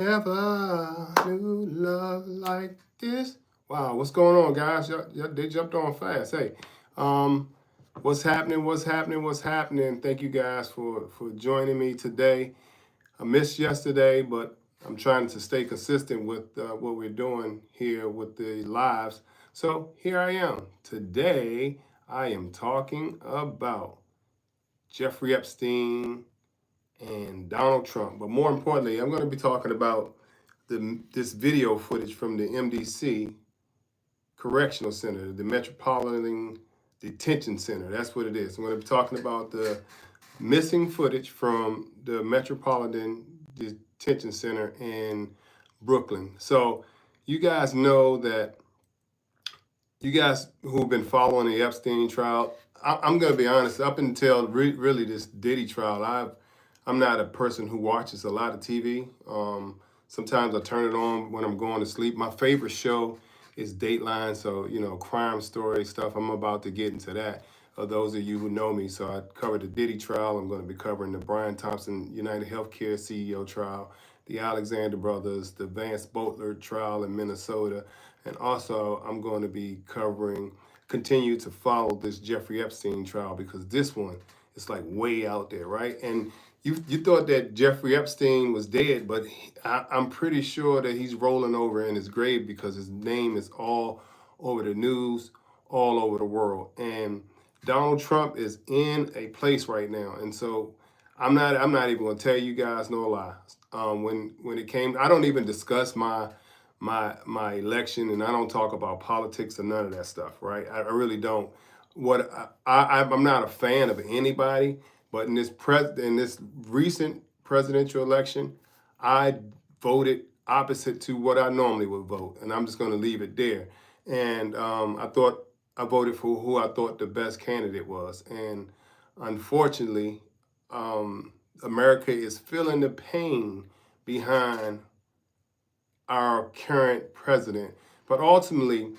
Never knew love like this. Wow, what's going on, guys? They jumped on fast. Hey, um, what's happening? What's happening? What's happening? Thank you guys for joining me today. I missed yesterday, but I'm trying to stay consistent with what we're doing here with the lives. So here I am. Today, I am talking about Jeffrey Epstein and Donald Trump. But more importantly, I'm going to be talking about this video footage from the MDC Correctional Center, the Metropolitan Detention Center. That's what it is. I'm going to be talking about the missing footage from the Metropolitan Detention Center in Brooklyn. So you guys know that, you guys who've been following the Epstein trial, I'm going to be honest, up until really this Diddy trial, I'm not a person who watches a lot of TV. Sometimes I turn it on when I'm going to sleep. My favorite show is Dateline, so, crime story stuff. I'm about to get into that. Those of you who know me, so I covered the Diddy trial. I'm going to be covering the Brian Thompson United Healthcare CEO trial, the Alexander brothers, the Vance trial in Minnesota, and also I'm going to be continue to follow this Jeffrey Epstein trial, because this one is like way out there, right? And you thought that Jeffrey Epstein was dead, but I'm pretty sure that he's rolling over in his grave, because his name is all over the news, all over the world. And Donald Trump is in a place right now, and so I'm not even going to tell you guys no lies. When it came, I don't even discuss my election, and I don't talk about politics or none of that stuff, right? I really don't. I'm not a fan of anybody, but in this recent presidential election, I voted opposite to what I normally would vote, and I'm just going to leave it there. And I voted for who I thought the best candidate was, and unfortunately, America is feeling the pain behind our current president. But ultimately,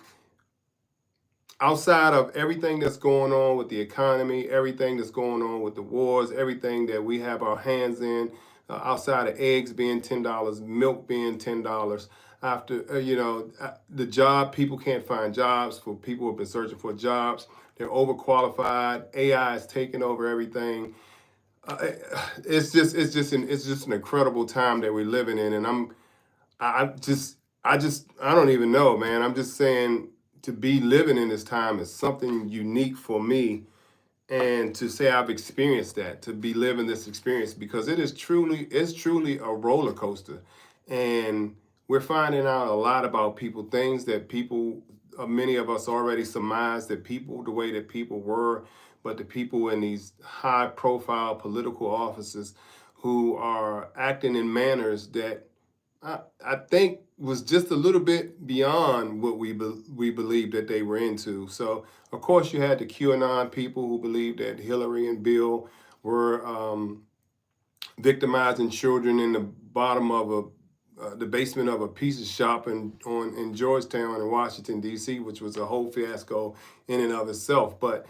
outside of everything that's going on with the economy, everything that's going on with the wars, everything that we have our hands in, outside of eggs being $10, milk being $10, after the job, people can't find jobs. For people who have been searching for jobs, they're overqualified. AI is taking over everything. It's just an incredible time that we're living in, and I don't even know, man. I'm just saying, to be living in this time is something unique for me, and to say I've experienced that, to be living this experience, because it's truly a roller coaster, and we're finding out a lot about people, things that many of us already surmised, that people, the way that people were, but the people in these high profile political offices who are acting in manners that I think was just a little bit beyond what we believed that they were into. So, of course, you had the QAnon people who believed that Hillary and Bill were victimizing children in the basement of a pizza shop in Georgetown in Washington, D.C., which was a whole fiasco in and of itself. But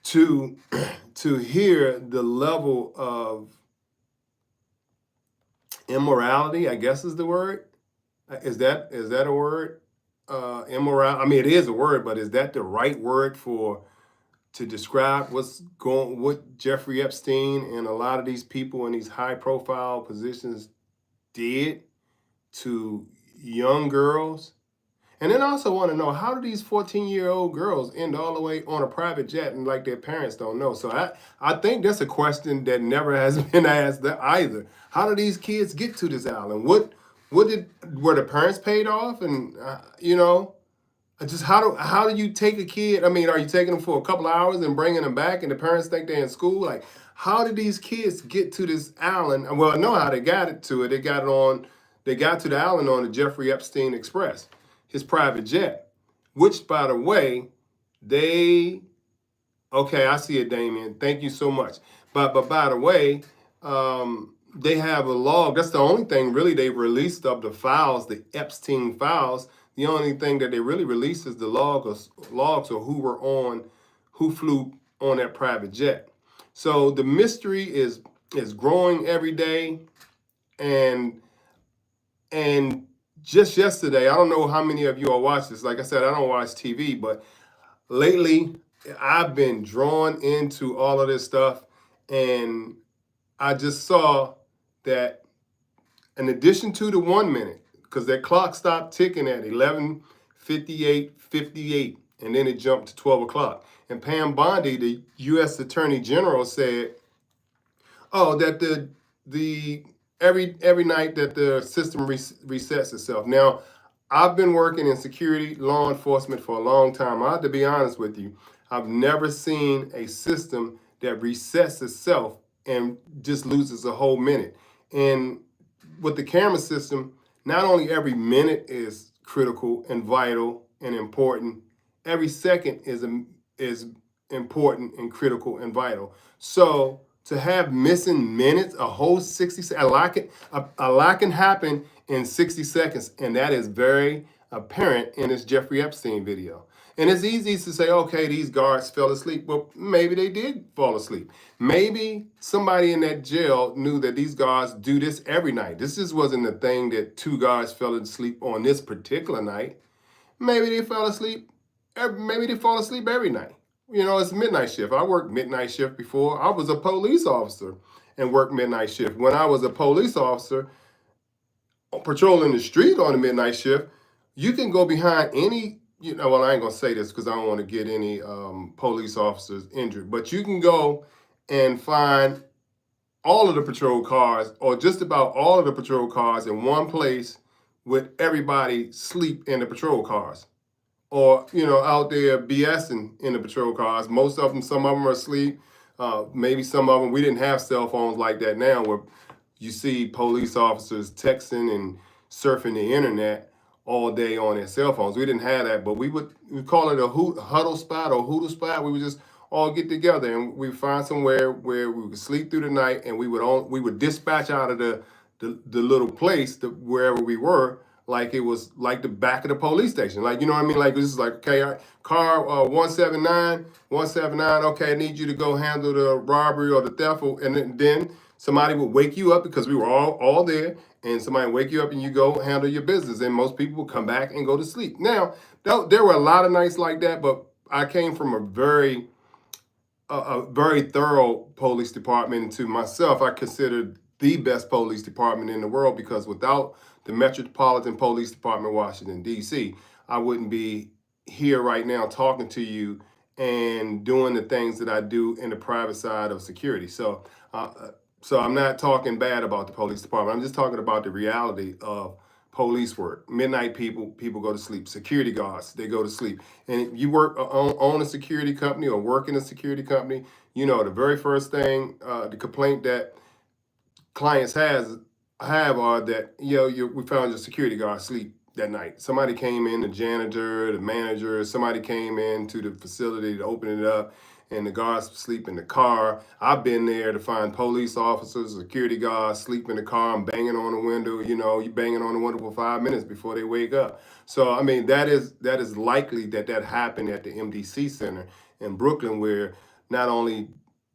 to to hear the level of immorality, I guess is the word. Is that a word? Immoral. I mean, it is a word, but is that the right word to describe what Jeffrey Epstein and a lot of these people in these high profile positions did to young girls? And then I also want to know, how do these 14-year-old girls end all the way on a private jet, and like their parents don't know? So I think that's a question that never has been asked either. How do these kids get to this island? Were the parents paid off? And just how do you take a kid? I mean, are you taking them for a couple of hours and bringing them back, and the parents think they're in school? Like, how did these kids get to this island? Well, I know how they got it to it. They got to the island on the Jeffrey Epstein Express, his private jet, which, by the way, okay, I see it, Damien. Thank you so much. But by the way, they have a log. That's the only thing really they released of the files, the Epstein files. The only thing that they really released is the logs or who flew on that private jet. So the mystery is growing every day, and And just yesterday, I don't know how many of you all watch this. Like I said, I don't watch TV, but lately I've been drawn into all of this stuff. And I just saw that in addition to the 1 minute, because that clock stopped ticking at 11:58:58, and then it jumped to 12 o'clock. And Pam Bondi, the U.S. Attorney General, said, "Oh, that the every night that the system resets itself." Now, I've been working in security, law enforcement for a long time. I have to be honest with you. I've never seen a system that resets itself and just loses a whole minute. And with the camera system, not only every minute is critical and vital and important, every second is important and critical and vital. So to have missing minutes, a whole 60 seconds, a lot can happen in 60 seconds, and that is very apparent in this Jeffrey Epstein video. And it's easy to say, okay, these guards fell asleep. Well, maybe they did fall asleep. Maybe somebody in that jail knew that these guards do this every night. This just wasn't the thing that two guards fell asleep on this particular night. Maybe they fell asleep. Maybe they fall asleep every night. You know, it's midnight shift. I worked midnight shift before. I was a police officer and worked midnight shift. When I was a police officer patrolling the street on the midnight shift, you can go behind any, well, I ain't gonna say this because I don't want to get any police officers injured, but you can go and find all of the patrol cars, or just about all of the patrol cars, in one place with everybody sleep in the patrol cars. Or, out there BSing in the patrol cars. Most of them, some of them are asleep. Maybe some of them, we didn't have cell phones like that now, where you see police officers texting and surfing the internet all day on their cell phones. We didn't have that, but we call it a huddle spot or hoodoo spot. We would just all get together and we find somewhere where we would sleep through the night, and we would dispatch out of the little place wherever we were, like it was like the back of the police station. Like, you know what I mean? Like, this is like, okay, car 179, okay, I need you to go handle the robbery or the theft. And then somebody would wake you up, because we were all there, and somebody would wake you up and you go handle your business. And most people would come back and go to sleep. Now, there were a lot of nights like that, but I came from a very thorough police department. And to myself, I considered the best police department in the world, because without the Metropolitan Police Department, Washington, D.C., I wouldn't be here right now talking to you and doing the things that I do in the private side of security. So I'm not talking bad about the police department. I'm just talking about the reality of police work. Midnight people go to sleep. Security guards, they go to sleep. And if you work own a security company or work in a security company, the very first thing, the complaint that clients have are that, we found your security guard asleep that night. Somebody came in, the janitor, the manager, somebody came into the facility to open it up, and the guards sleep in the car. I've been there to find police officers, security guards sleep in the car. I'm banging on the window. You banging on the window for 5 minutes before they wake up. So, I mean, that is likely that happened at the MDC Center in Brooklyn, where not only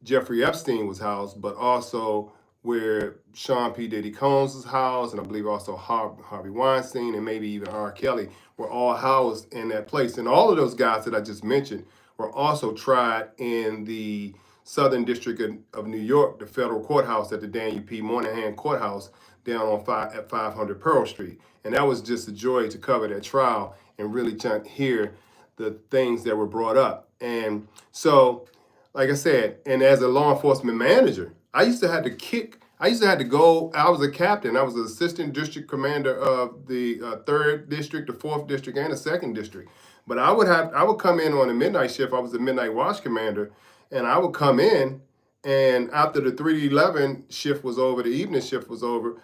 Jeffrey Epstein was housed, but also where Sean P. Diddy Combs' house, and I believe also Harvey Weinstein, and maybe even R. Kelly, were all housed in that place. And all of those guys that I just mentioned were also tried in the Southern District of New York, the federal courthouse at the Daniel P. Moynihan Courthouse down at 500 Pearl Street. And that was just a joy to cover that trial and really try to hear the things that were brought up. And so, like I said, and as a law enforcement manager, I used to have to go, I was a captain. I was an assistant district commander of the 3rd district, the 4th district, and the 2nd district. But I would come in on a midnight shift. I was the midnight watch commander, and I would come in, and after the 3 to 11 shift was over, the evening shift was over,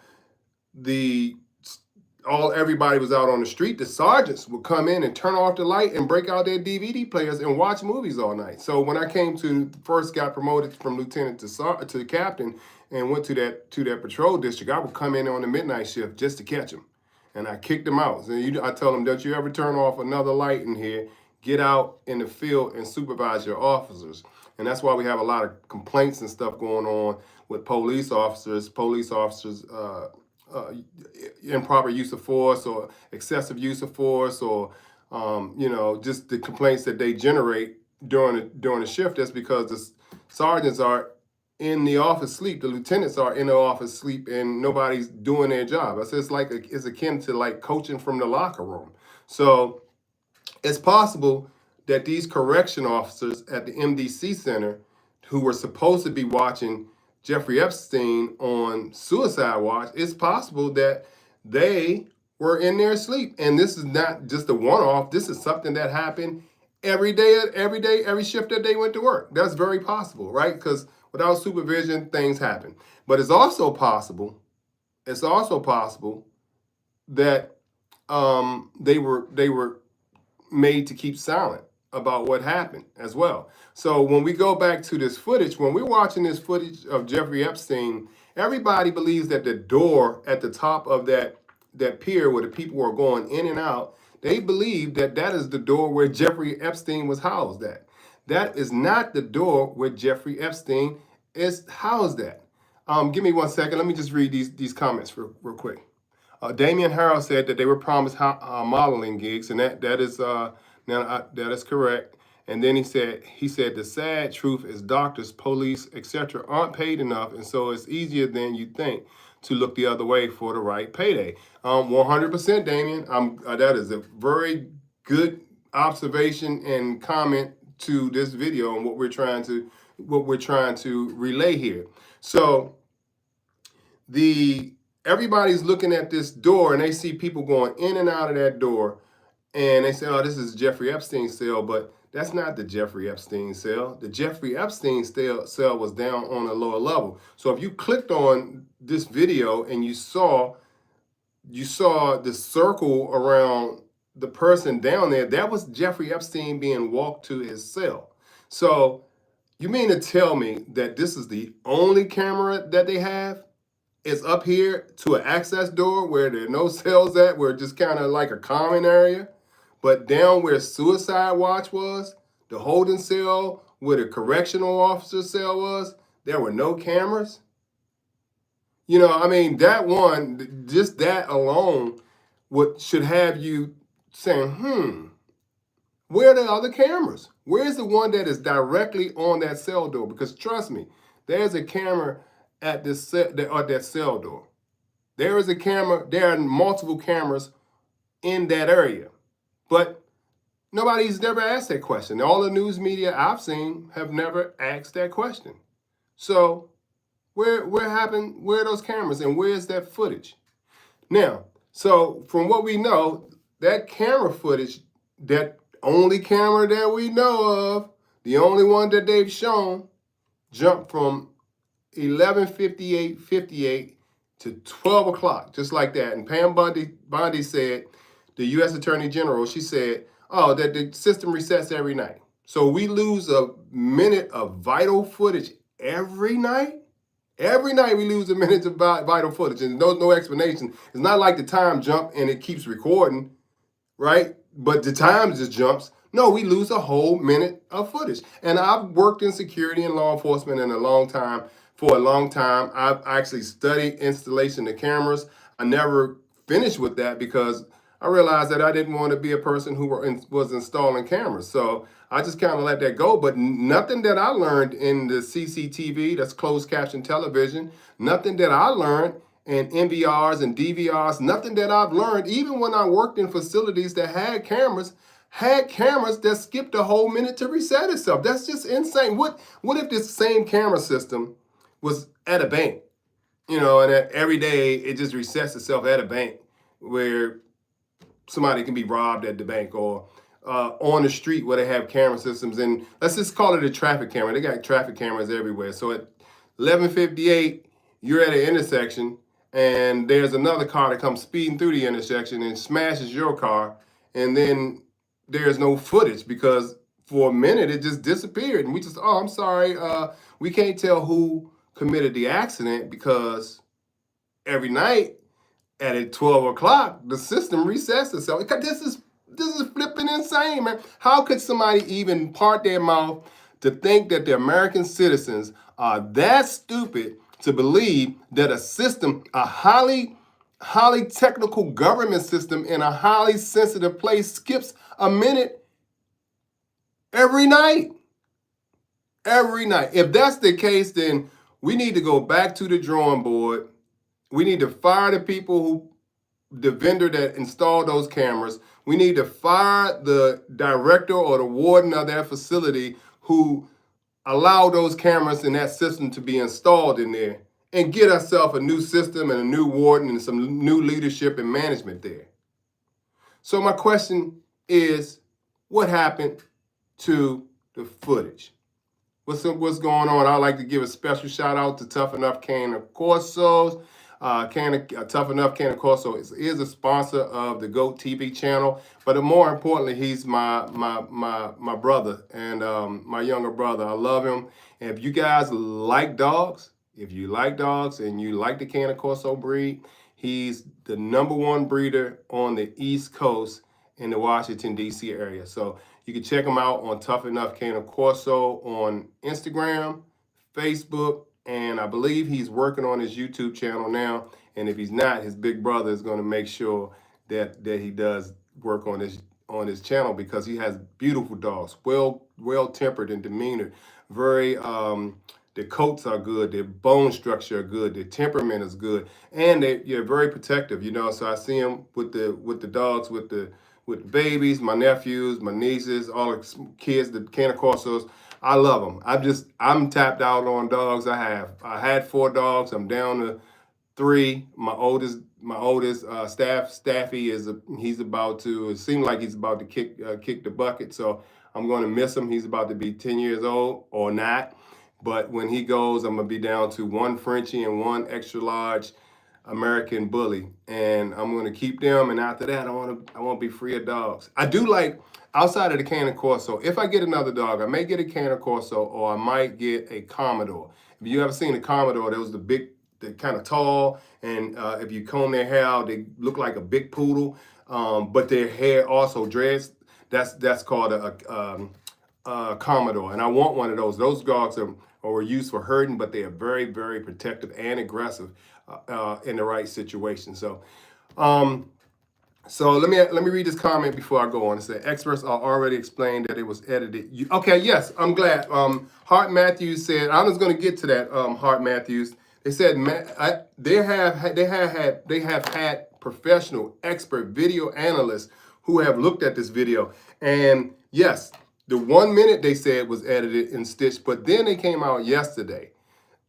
everybody was out on the street. The sergeants would come in and turn off the light and break out their DVD players and watch movies all night. So when I first got promoted from lieutenant to captain and went to that patrol district, I would come in on the midnight shift just to catch them. And I kicked them out. So I tell them, don't you ever turn off another light in here. Get out in the field and supervise your officers. And that's why we have a lot of complaints and stuff going on with police officers improper use of force or excessive use of force, or just the complaints that they generate during the shift. That's because the sergeants are in the office sleep, the lieutenants are in the office sleep, and nobody's doing their job. It's akin to like coaching from the locker room. So it's possible that these correction officers at the MDC Center, who were supposed to be watching Jeffrey Epstein on suicide watch, it's possible that they were in their sleep. And this is not just a one-off. This is something that happened every day, every shift that they went to work. That's very possible, right? Because without supervision, things happen. But it's also possible that they were made to keep silent about what happened as well. So when we go back to this footage, when we're watching this footage of Jeffrey Epstein, everybody believes that the door at the top of that pier where the people are going in and out, they believe that that is the door where Jeffrey Epstein was housed at. That is not the door where Jeffrey Epstein is housed at. Give me 1 second. Let me just read these comments real quick. Damian Harrell said that they were promised modeling gigs, and that is correct. And then he said the sad truth is doctors, police, etc. aren't paid enough, and so it's easier than you think to look the other way for the right payday. 100%, Damian. That is a very good observation and comment to this video and what we're trying to relay here. So everybody's looking at this door and they see people going in and out of that door, and they say, oh, this is Jeffrey Epstein's cell, but that's not the Jeffrey Epstein cell. The Jeffrey Epstein cell was down on a lower level. So if you clicked on this video and you saw the circle around the person down there, that was Jeffrey Epstein being walked to his cell. So you mean to tell me that this is the only camera that they have? It's up here to an access door where there are no cells at, where it's just kind of like a common area. But down where suicide watch was, the holding cell, where the correctional officer cell was, there were no cameras. That one, just that alone, should have you saying, where are the other cameras? Where's the one that is directly on that cell door? Because trust me, there's a camera at that cell door. There is a camera. There are multiple cameras in that area, but nobody's never asked that question. All the news media I've seen have never asked that question. So where are those cameras, and where's that footage? Now, so from what we know, that camera footage, that only camera that we know of, the only one that they've shown, jumped from 11:58 to 12 o'clock, just like that. And Pam Bondi said, the U.S. Attorney General, she said, that the system resets every night. So we lose a minute of vital footage every night? Every night we lose a minute of vital footage, and no explanation. It's not like the time jump and it keeps recording, right? But the time just jumps. No, we lose a whole minute of footage. And I've worked in security and law enforcement for a long time. I've actually studied installation of cameras. I never finished with that because I realized that I didn't want to be a person who was installing cameras. So I just kind of let that go. But nothing that I learned in the CCTV, that's closed caption television, nothing that I learned in NVRs and DVRs, nothing that I've learned, even when I worked in facilities that had cameras that skipped a whole minute to reset itself. That's just insane. What if this same camera system was at a bank, and that every day it just resets itself at a bank where somebody can be robbed at the bank, or on the street where they have camera systems. And let's just call it a traffic camera. They got traffic cameras everywhere. So at 11:58, you're at an intersection and there's another car that comes speeding through the intersection and smashes your car. And then there's no footage because for a minute it just disappeared. And we just, I'm sorry, we can't tell who committed the accident because every night at 12 o'clock, the system resets itself. This is flipping insane, man. How could somebody even part their mouth to think that the American citizens are that stupid to believe that a system, a highly highly technical government system in a highly sensitive place skips a minute every night. Every night. If that's the case, then we need to go back to the drawing board. We need to fire the vendor that installed those cameras. We need to fire the director or the warden of that facility who allowed those cameras and that system to be installed in there, and get ourselves a new system and a new warden and some new leadership and management there. So my question is, what happened to the footage? What's going on? I'd like to give a special shout out to Tough Enough Cane Corsos. Tough Enough Cane Corso is a sponsor of the GOAT TV channel, but more importantly, he's my brother and my younger brother. I love him. And if you guys like dogs, and you like the Cane Corso breed, he's the #1 breeder on the East Coast in the Washington, D.C. area. So you can check him out on Tough Enough Cane Corso on Instagram, Facebook, and I believe he's working on his YouTube channel now. And if he's not, his big brother is going to make sure that he does work on his channel, because he has beautiful dogs, well tempered in demeanor, very their coats are good, their bone structure are good, their temperament is good, and they're very protective. So I see him with the dogs, with the babies, my nephews, my nieces, all the kids, the Cane Corsos. I love them. I'm tapped out on dogs. I had 4 dogs. I'm down to 3. My oldest Staffy it seems like he's about to kick the bucket. So I'm going to miss him. He's about to be 10 years old, or not. But when he goes, I'm going to be down to 1 Frenchie and 1 extra large American bully, and I'm going to keep them. And after that, I want to be free of dogs. I do like, outside of the Cane Corso, if I get another dog, I may get a Cane Corso, or I might get a Commodore. If you ever seen a Commodore, those they're kind of tall, and if you comb their hair out, they look like a big poodle, but their hair also dreads. That's called a Commodore, and I want one of those. Those dogs are used for herding, but they are very, very protective and aggressive in the right situation. So let me read this comment before I go on. It said, experts are already explained that it was edited. Okay, yes, I'm glad. Hart Matthews said, I was going to get to that. Hart Matthews, they said they have had professional expert video analysts who have looked at this video, and yes, the 1 minute they said was edited and stitched, but then they came out yesterday.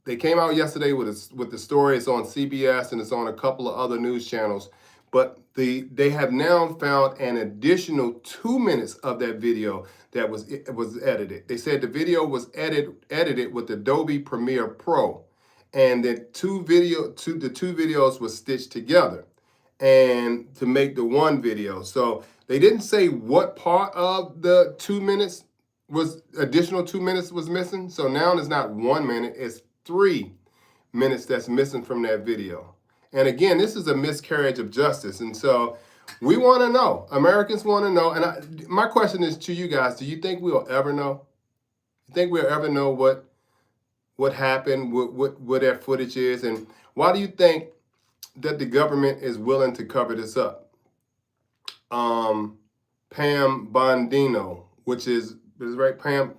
With the story. It's on CBS and it's on a couple of other news channels. But they have now found an additional 2 minutes of that video that was edited. They said the video was edited with Adobe Premiere Pro, and the two videos were stitched together and to make the one video. So they didn't say what part of the 2 minutes additional 2 minutes was missing. So now it's not 1 minute, it's 3 minutes that's missing from that video. And again, this is a miscarriage of justice. And so we want to know. Americans want to know. And my question is to you guys, do you think we'll ever know? You think we'll ever know what happened, what that footage is? And why do you think that the government is willing to cover this up? Pam Bondino, which is right, Pam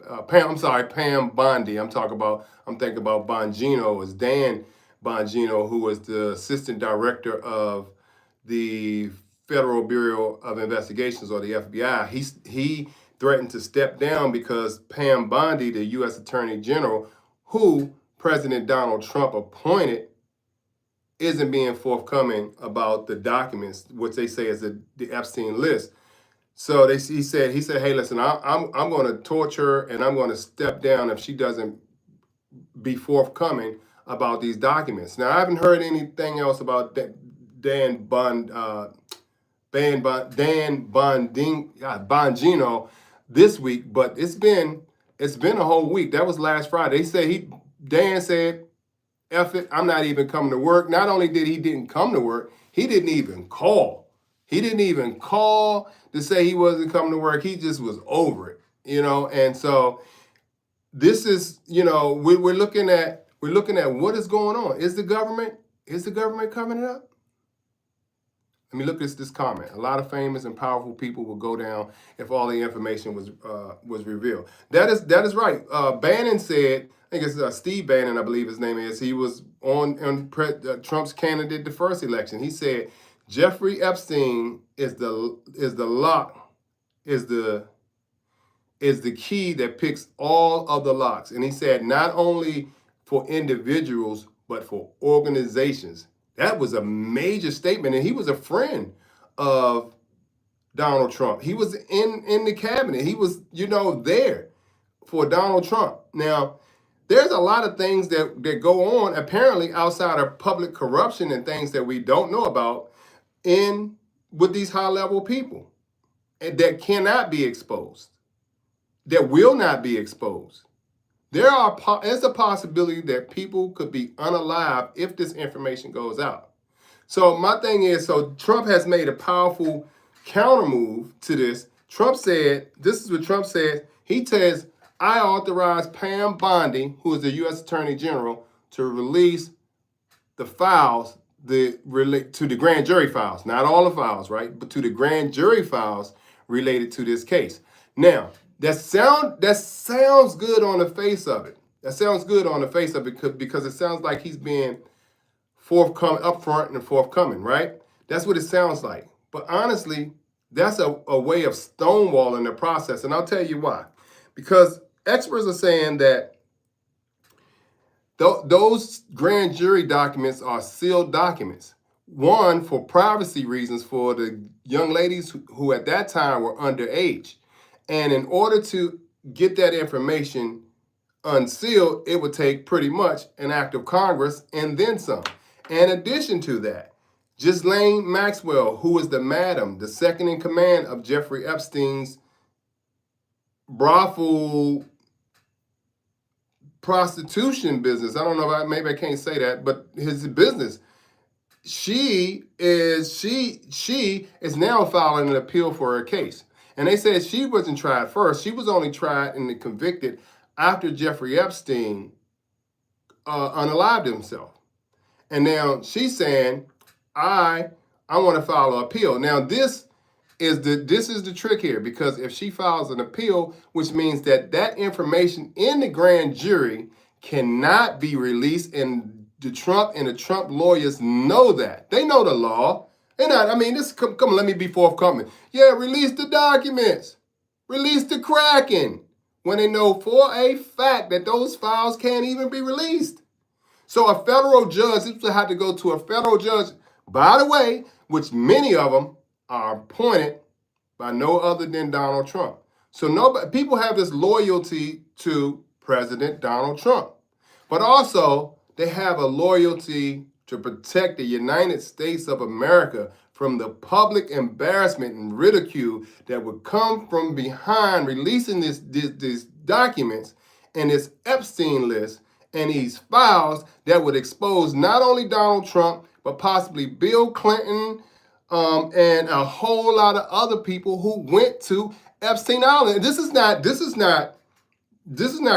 Bondi. I'm thinking about Bongino as Dan Bongino, who was the assistant director of the Federal Bureau of Investigations, or the FBI. He threatened to step down because Pam Bondi, the U.S. Attorney General, who President Donald Trump appointed, isn't being forthcoming about the documents, which they say is the Epstein list. So he said, hey, listen, I'm going to torture her, and I'm going to step down if she doesn't be forthcoming about these documents. Now, I haven't heard anything else about Dan Bongino this week, but it's been a whole week. That was last Friday. Dan said, F it, I'm not even coming to work. Not only did he didn't come to work, he didn't even call. He didn't even call to say he wasn't coming to work. He just was over it, And so this is, we're looking at what is going on. Is the government covering it up? Let me look at this comment. A lot of famous and powerful people will go down if all the information was revealed. That is right. Bannon said, I think it's Steve Bannon, I believe his name is. He was on Trump's candidate the first election. He said Jeffrey Epstein is the key that picks all of the locks. And he said not only for individuals but for organizations. That was a major statement, and he was a friend of Donald Trump. He was in the cabinet. He was, there for Donald Trump. Now, there's a lot of things that go on apparently outside of public corruption and things that we don't know about with these high-level people and that cannot be exposed, that will not be exposed. There's a possibility that people could be unalive if this information goes out. So my thing is, so Trump has made a powerful counter move to this. This is what Trump says. He says, I authorize Pam Bondi, who is the U.S. Attorney General, to release the files relate to the grand jury files, not all the files, right? But to the grand jury files related to this case. Now, that sounds good on the face of it. That sounds good on the face of it because it sounds like he's being forthcoming, upfront and forthcoming, right? That's what it sounds like. But honestly, that's a way of stonewalling the process. And I'll tell you why. Because experts are saying that those grand jury documents are sealed documents. One, for privacy reasons for the young ladies who at that time were underage. And in order to get that information unsealed, it would take pretty much an act of Congress and then some. In addition to that, Ghislaine Maxwell, who is the second in command of Jeffrey Epstein's brothel prostitution business. I don't know, maybe I can't say that, but his business. She is now filing an appeal for her case. And they said she wasn't tried first. She was only tried and convicted after Jeffrey Epstein unalived himself. And now she's saying, I want to file an appeal. Now this is the trick here, because if she files an appeal, which means that information in the grand jury cannot be released, and the Trump lawyers know that. They know the law. Come on, let me be forthcoming. Yeah, release the documents. Release the Kraken. When they know for a fact that those files can't even be released. So a federal judge, this will have to go to a federal judge, by the way, which many of them are appointed by no other than Donald Trump. So people have this loyalty to President Donald Trump. But also, they have a loyalty to protect the United States of America from the public embarrassment and ridicule that would come from behind releasing these documents and this Epstein list and these files that would expose not only Donald Trump, but possibly Bill Clinton and a whole lot of other people who went to Epstein Island. This is not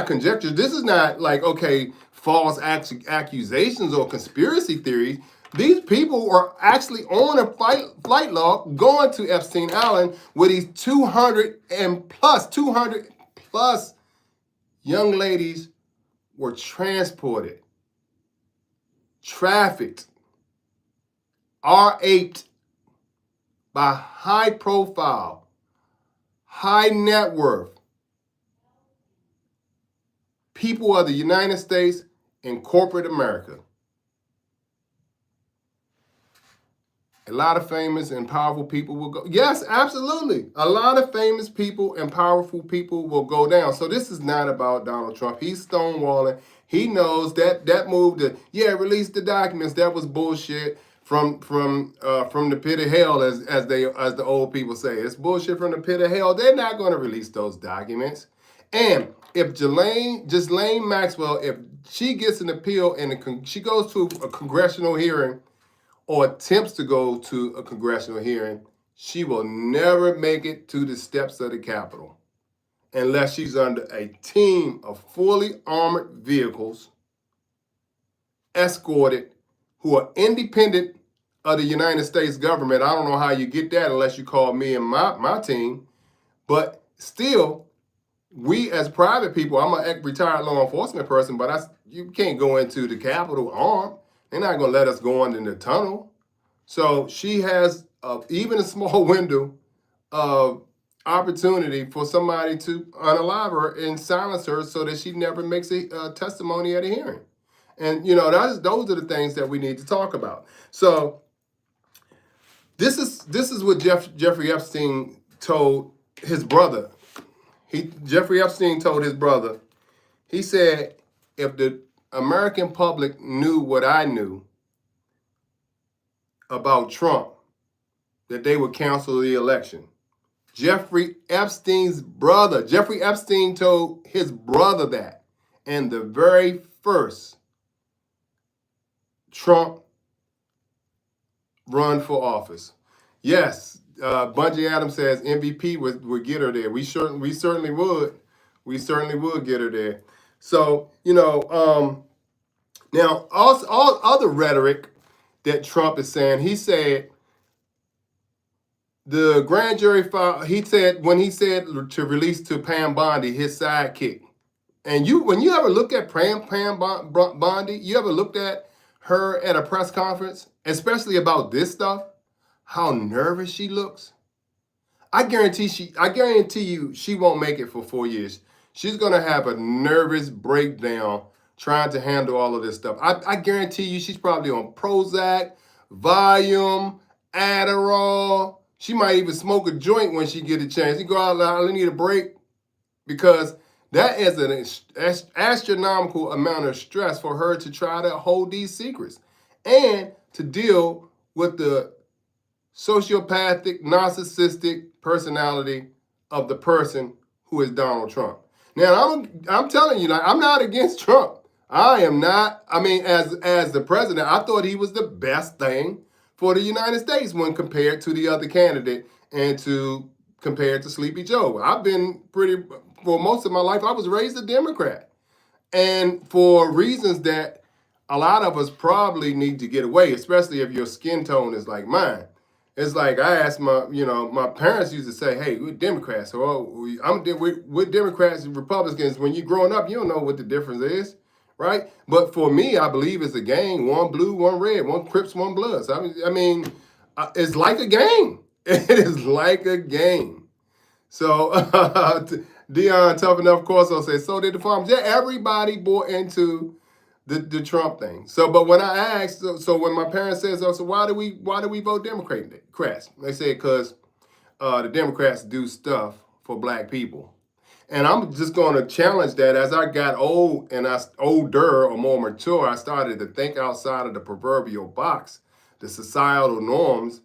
conjecture. This is not like, okay, false accusations or conspiracy theories. These people were actually on a flight log going to Epstein Island with these 200 plus young ladies were transported, trafficked, R8 by high profile, high net worth people of the United States and corporate America. A lot of famous and powerful people will go. Yes, absolutely. A lot of famous people and powerful people will go down. So this is not about Donald Trump. He's stonewalling. He knows that move to, release the documents, that was bullshit from the pit of hell, as the old people say. It's bullshit from the pit of hell. They're not going to release those documents. And if Ghislaine Maxwell, if she gets an appeal and she goes to a congressional hearing or attempts to go to a congressional hearing, she will never make it to the steps of the Capitol unless she's under a team of fully armored vehicles, escorted, who are independent of the United States government. I don't know how you get that unless you call me and my team. But still, we as private people, I'm a retired law enforcement person, but you can't go into the Capitol armed. They're not going to let us go in the tunnel. So she has even a small window of opportunity for somebody to unalive her and silence her so that she never makes a testimony at a hearing. And those are the things that we need to talk about. So this is what Jeffrey Epstein told his brother. Jeffrey Epstein told his brother, he said, if the American public knew what I knew about Trump, that they would cancel the election. Jeffrey Epstein's brother. Jeffrey Epstein told his brother that. And the very first Trump run for office. Yes, Bungie Adams says MVP would get her there. We certainly would. We certainly would get her there. So, now all other rhetoric that Trump is saying, he said, the grand jury file, when he said to release to Pam Bondi, his sidekick. And when you ever look at Pam Bondi, you ever looked at her at a press conference, especially about this stuff, how nervous she looks? I guarantee you she won't make it for 4 years. She's going to have a nervous breakdown trying to handle all of this stuff. I guarantee you she's probably on Prozac, Valium, Adderall. She might even smoke a joint when she get a chance. She go out loud, I need a break, because that is an astronomical amount of stress for her to try to hold these secrets and to deal with the sociopathic, narcissistic personality of the person who is Donald Trump. Now, I'm telling you, I'm not against Trump. I am not. I mean, as the president, I thought he was the best thing for the United States when compared to the other candidate and compared to Sleepy Joe. For most of my life, I was raised a Democrat. And for reasons that a lot of us probably need to get away, especially if your skin tone is like mine. It's like I asked my parents used to say, hey, we're Democrats. So we're Democrats and Republicans. When you're growing up, you don't know what the difference is, right? But for me, I believe it's a game. One blue, one red, one Crips, one Bloods. I mean, it's like a game. It is like a game. So Dion, tough enough, Corso says, so did the farmers. Yeah, everybody bought into the Trump thing. So, but when I asked, so when my parents said, so why do we vote Democrats? They said because the Democrats do stuff for black people. And I'm just going to challenge that. As I got older or more mature, I started to think outside of the proverbial box, the societal norms.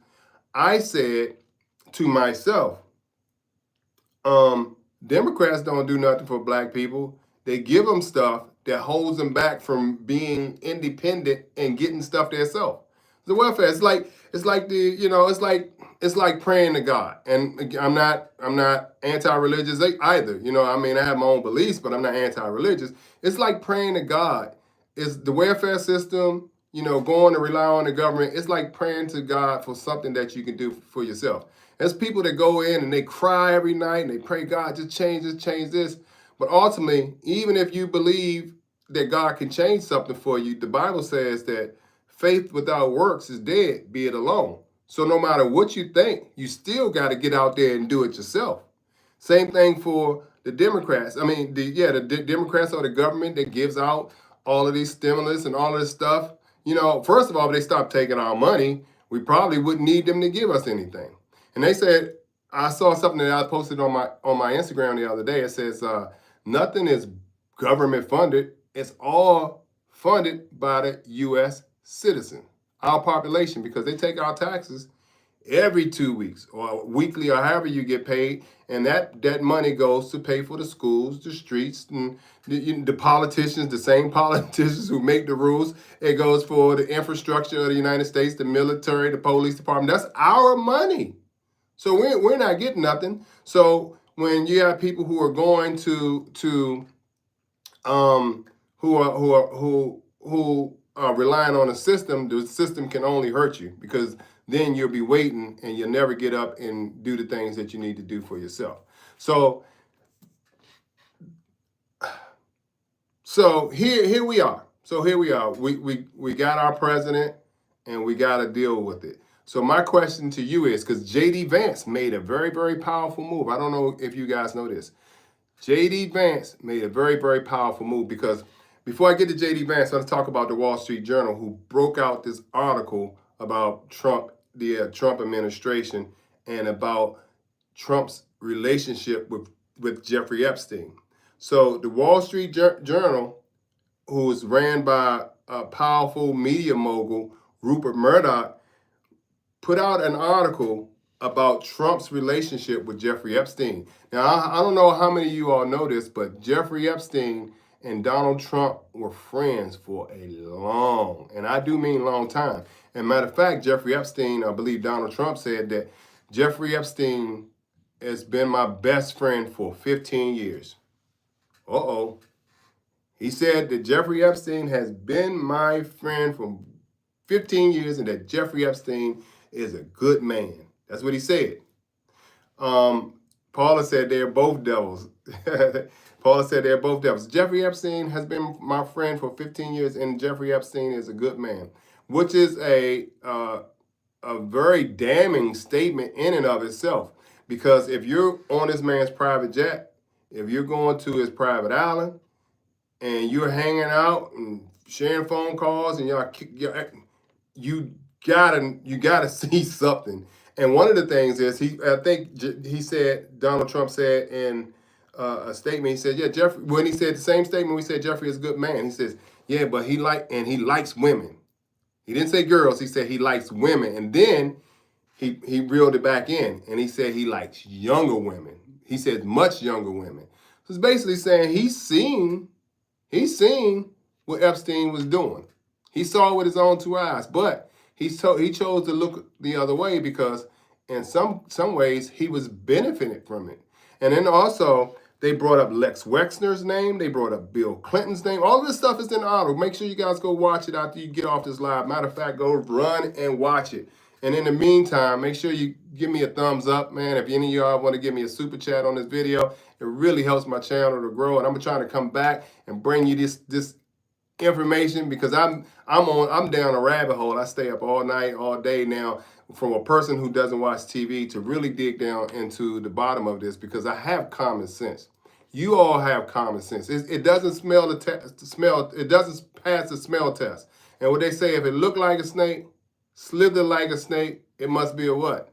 I said to myself, Democrats don't do nothing for black people. They give them stuff that holds them back from being independent and getting stuff themselves. The welfare, it's like praying to God. And I'm not anti-religious either. I have my own beliefs, but I'm not anti-religious. It's like praying to God. It's the welfare system, going to rely on the government. It's like praying to God for something that you can do for yourself. There's people that go in and they cry every night and they pray, God, just change this. But ultimately, even if you believe that God can change something for you, the Bible says that faith without works is dead, be it alone. So no matter what you think, you still got to get out there and do it yourself. Same thing for the Democrats. I mean, the Democrats are the government that gives out all of these stimulus and all of this stuff. First of all, if they stopped taking our money, we probably wouldn't need them to give us anything. And they said, I saw something that I posted on my Instagram the other day. It says, nothing is government funded. It's all funded by the U.S. citizen, our population, because they take our taxes every 2 weeks or weekly or however you get paid. And that money goes to pay for the schools, the streets, and the politicians, the same politicians who make the rules. It goes for the infrastructure of the United States, the military, the police department. That's our money. So we're not getting nothing. So when you have people who are going who relying on the system can only hurt you, because then you'll be waiting and you'll never get up and do the things that you need to do for yourself. So here we are. So here we are. We got our president, and we got to deal with it. So my question to you is, because J.D. Vance made a very, very powerful move. I don't know if you guys know this. J.D. Vance made a very, very powerful move, because before I get to J.D. Vance, let's talk about the Wall Street Journal, who broke out this article about Trump, the Trump administration, and about Trump's relationship with Jeffrey Epstein. So the Wall Street Journal, who is ran by a powerful media mogul, Rupert Murdoch, put out an article about Trump's relationship with Jeffrey Epstein. Now, I don't know how many of you all know this, but Jeffrey Epstein and Donald Trump were friends for a long, and I do mean long time. And matter of fact, Jeffrey Epstein, I believe Donald Trump said that Jeffrey Epstein has been my best friend for 15 years. Uh-oh. He said that Jeffrey Epstein has been my friend for 15 years and that Jeffrey Epstein is a good man. That's what he said. Paula said they're both devils. Paula said they're both devils. Jeffrey Epstein has been my friend for 15 years and Jeffrey Epstein is a good man, which is a very damning statement in and of itself. Because if you're on this man's private jet, if you're going to his private island, and you're hanging out and sharing phone calls, and you gotta see something. And one of the things is Donald Trump said in a statement, he said, yeah, Jeffrey, when he said the same statement, we said Jeffrey is a good man. He says, yeah, but he likes women. He didn't say girls, he said he likes women. And then he reeled it back in and he said he likes younger women. He said much younger women. So it's basically saying he's seen what Epstein was doing. He saw it with his own two eyes, but he chose to look the other way because in some ways he was benefiting from it. And then also they brought up Lex Wexner's name. They brought up Bill Clinton's name. All of this stuff is in the article. Make sure you guys go watch it after you get off this live. Matter of fact, go run and watch it. And in the meantime, make sure you give me a thumbs up, man. If any of y'all want to give me a super chat on this video, it really helps my channel to grow. And I'm trying to come back and bring you this information because I'm down a rabbit hole. I stay up all night, all day now, from a person who doesn't watch TV to really dig down into the bottom of this because I have common sense. You all have common sense. It doesn't smell the smell. It doesn't pass the smell test. And what they say, if it looked like a snake, slither like a snake, it must be a what?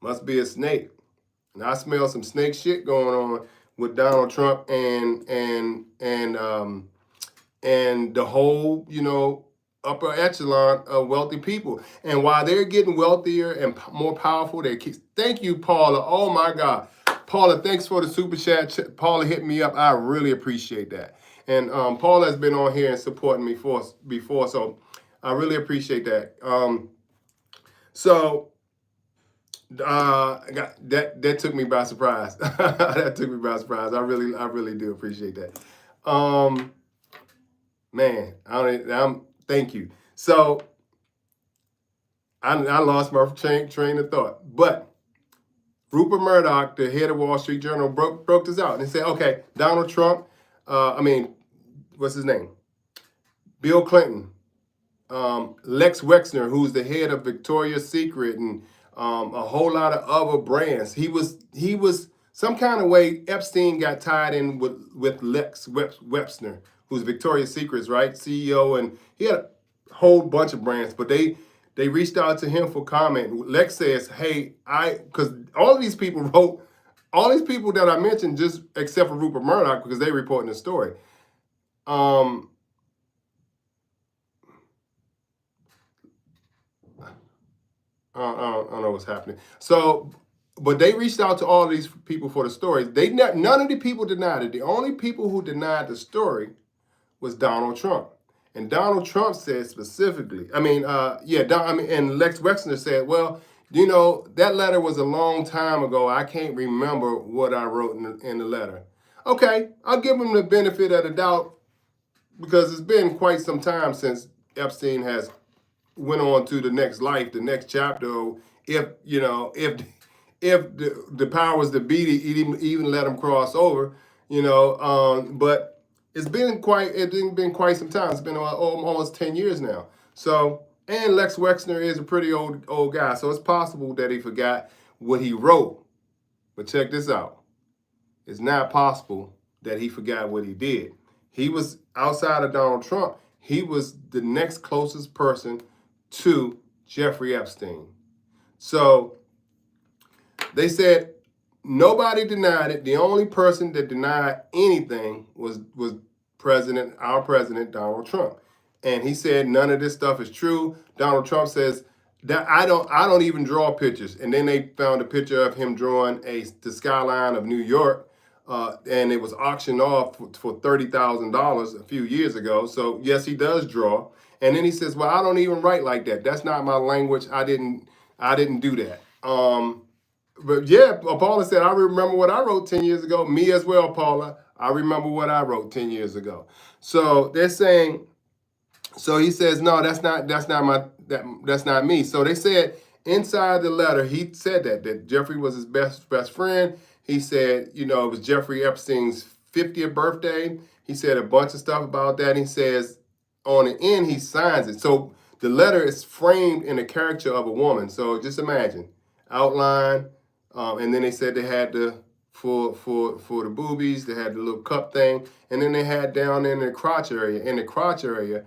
Must be a snake. And I smell some snake shit going on with Donald Trump and the whole, upper echelon of wealthy people. And while they're getting wealthier and more powerful, thank you, Paula. Oh my God. Paula, thanks for the super chat. Paula hit me up. I really appreciate that. And Paula has been on here and supporting me before, so I really appreciate that. That took me by surprise. That took me by surprise. I really do appreciate that. Man, thank you. So I lost my train of thought, but Rupert Murdoch, the head of Wall Street Journal, broke this out and said, okay, Donald Trump, what's his name? Bill Clinton, Lex Wexner, who's the head of Victoria's Secret and a whole lot of other brands. He was some kind of way Epstein got tied in with Lex Wexner, who's Victoria's Secret's right CEO, and he had a whole bunch of brands, but they reached out to him for comment. Lex says, hey, because all these people that I mentioned, just except for Rupert Murdoch, because they reporting the story. I don't know what's happening. So, but they reached out to all these people for the stories. None of the people denied it. The only people who denied the story was Donald Trump. And Donald Trump said specifically, and Lex Wexner said, well, that letter was a long time ago. I can't remember what I wrote in the letter. Okay, I'll give him the benefit of the doubt because it's been quite some time since Epstein has went on to the next life, the next chapter. If if the powers that be even let him cross over, but it's been quite some time. It's been almost 10 years now. So, and Lex Wexner is a pretty old guy, so it's possible that he forgot what he wrote. But check this out. It's not possible that he forgot what he did. He was outside of Donald Trump. He was the next closest person to Jeffrey Epstein. So they said nobody denied it. The only person that denied anything was our president, Donald Trump. And he said none of this stuff is true. Donald Trump says that I don't even draw pictures. And then they found a picture of him drawing the skyline of New York. And it was auctioned off for $30,000 a few years ago. So yes, he does draw. And then he says, "Well, I don't even write like that. That's not my language. I didn't do that." But yeah, Paula said, "I remember what I wrote 10 years ago." Me as well, Paula. I remember what I wrote 10 years ago. So they're saying, so he says, "No, that's not me." So they said inside the letter, he said that Jeffrey was his best friend. He said, it was Jeffrey Epstein's 50th birthday. He said a bunch of stuff about that. He says on the end, he signs it. So the letter is framed in the character of a woman. So just imagine, outline, and then they said they had for the boobies, they had the little cup thing, and then they had down in the crotch area. In the crotch area,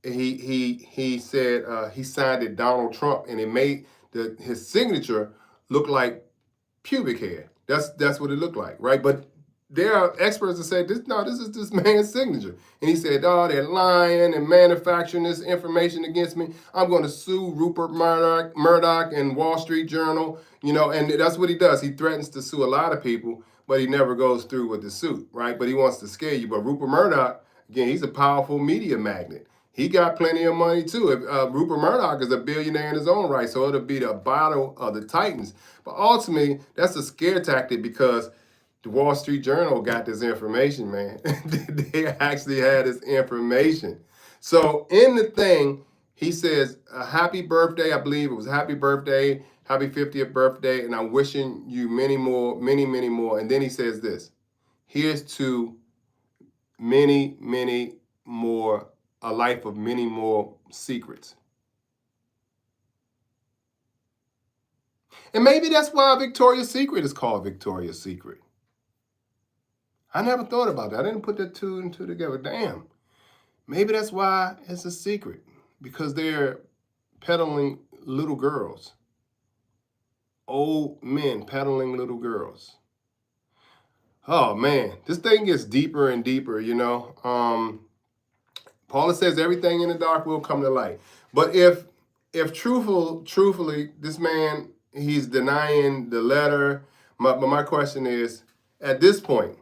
he said he signed it Donald Trump, and it made his signature look like pubic hair. That's what it looked like, right? But there are experts that say this is this man's signature. And he said, "Oh, they're lying and manufacturing this information against me. I'm going to sue Rupert Murdoch and Wall Street Journal." And that's what he does. He threatens to sue a lot of people, but he never goes through with the suit, right? But he wants to scare you. But Rupert Murdoch, again, he's a powerful media magnet. He got plenty of money too. Rupert Murdoch is a billionaire in his own right, so it'll be the battle of the titans. But ultimately, that's a scare tactic because the Wall Street Journal got this information, man. They actually had this information. So in the thing, he says, "A happy birthday." I believe it was happy birthday, happy 50th birthday, and I'm wishing you many more, many, many more. And then he says this, "Here's to many, many more, a life of many more secrets." And maybe that's why Victoria's Secret is called Victoria's Secret. I never thought about that. I didn't put that two and two together. Damn. Maybe that's why it's a secret. Because they're peddling little girls. Old men peddling little girls. Oh, man. This thing gets deeper and deeper, Paula says everything in the dark will come to light. But if truthfully, this man, he's denying the letter. But my question is, at this point,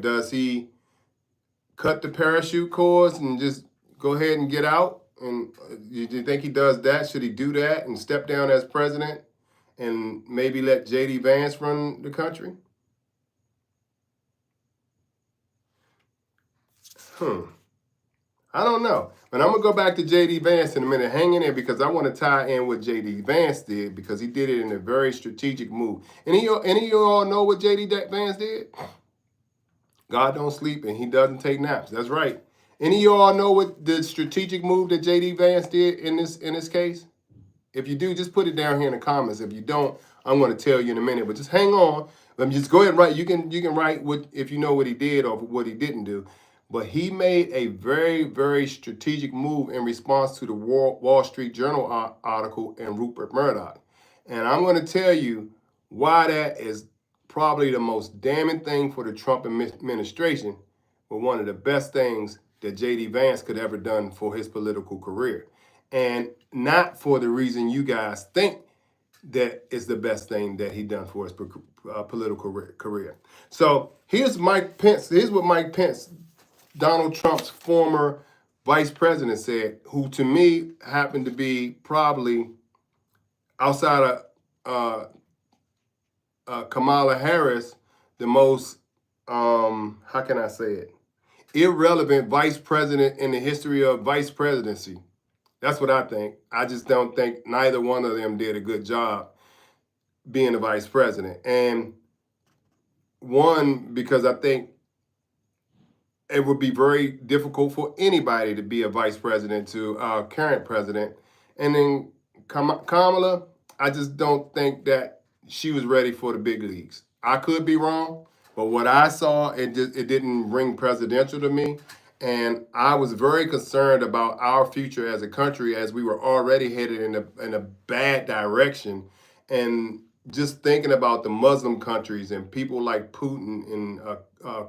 does he cut the parachute cords and just go ahead and get out? And do you think he does that? Should he do that and step down as president and maybe let J.D. Vance run the country? I don't know. But I'm going to go back to J.D. Vance in a minute. Hang in there because I want to tie in what J.D. Vance did because he did it in a very strategic move. Any of you all know what J.D. Vance did? God don't sleep and he doesn't take naps. That's right. Any of you all know what the strategic move that J.D. Vance did in this case? If you do, just put it down here in the comments. If you don't, I'm going to tell you in a minute. But just hang on. Let me just go ahead and write. You can write what if you know what he did or what he didn't do. But he made a very, very strategic move in response to the Wall Street Journal article and Rupert Murdoch. And I'm going to tell you why that is probably the most damning thing for the Trump administration, but one of the best things that J.D. Vance could ever done for his political career. And not for the reason you guys think that is the best thing that he done for his political career. So here's Mike Pence. Here's what Mike Pence, Donald Trump's former vice president, said, who to me happened to be probably outside of Kamala Harris, the most, how can I say it, irrelevant vice president in the history of vice presidency. That's what I think. I just don't think neither one of them did a good job being the vice president. And one, because I think it would be very difficult for anybody to be a vice president to our current president. And then Kamala, I just don't think that she was ready for the big leagues. I could be wrong, but what I saw, it didn't ring presidential to me. And I was very concerned about our future as a country, as we were already headed in a bad direction. And just thinking about the Muslim countries and people like Putin and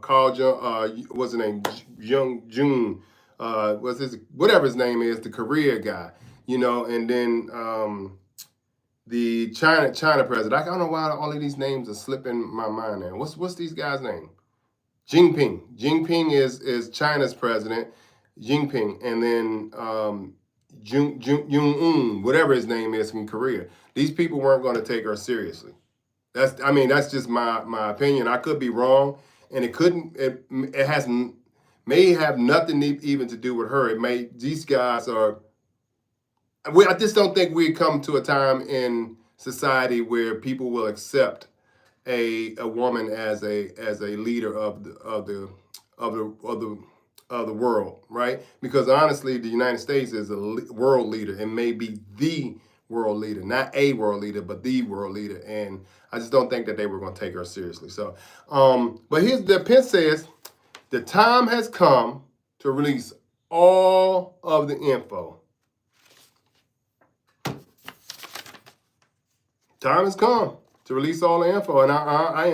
Carl Jung, what's his name, Jung, what's his, whatever his name is, the Korea guy, you know, and then the China president. I don't know why all of these names are slipping my mind now. What's these guys' name? Jinping is China's president, Jinping, and then Jung-un, whatever his name is, from Korea. These people weren't going to take her seriously. That's just my opinion. I could be wrong, and it may have nothing even to do with her. These guys are. I just don't think we come to a time in society where people will accept a woman as a leader of the world, right? Because honestly, the United States is a world leader and may be the world leader, not a world leader, but the world leader. And I just don't think that they were going to take her seriously. So, but here's the Pence says, the time has come to release all of the info. Time has come to release all the info, and I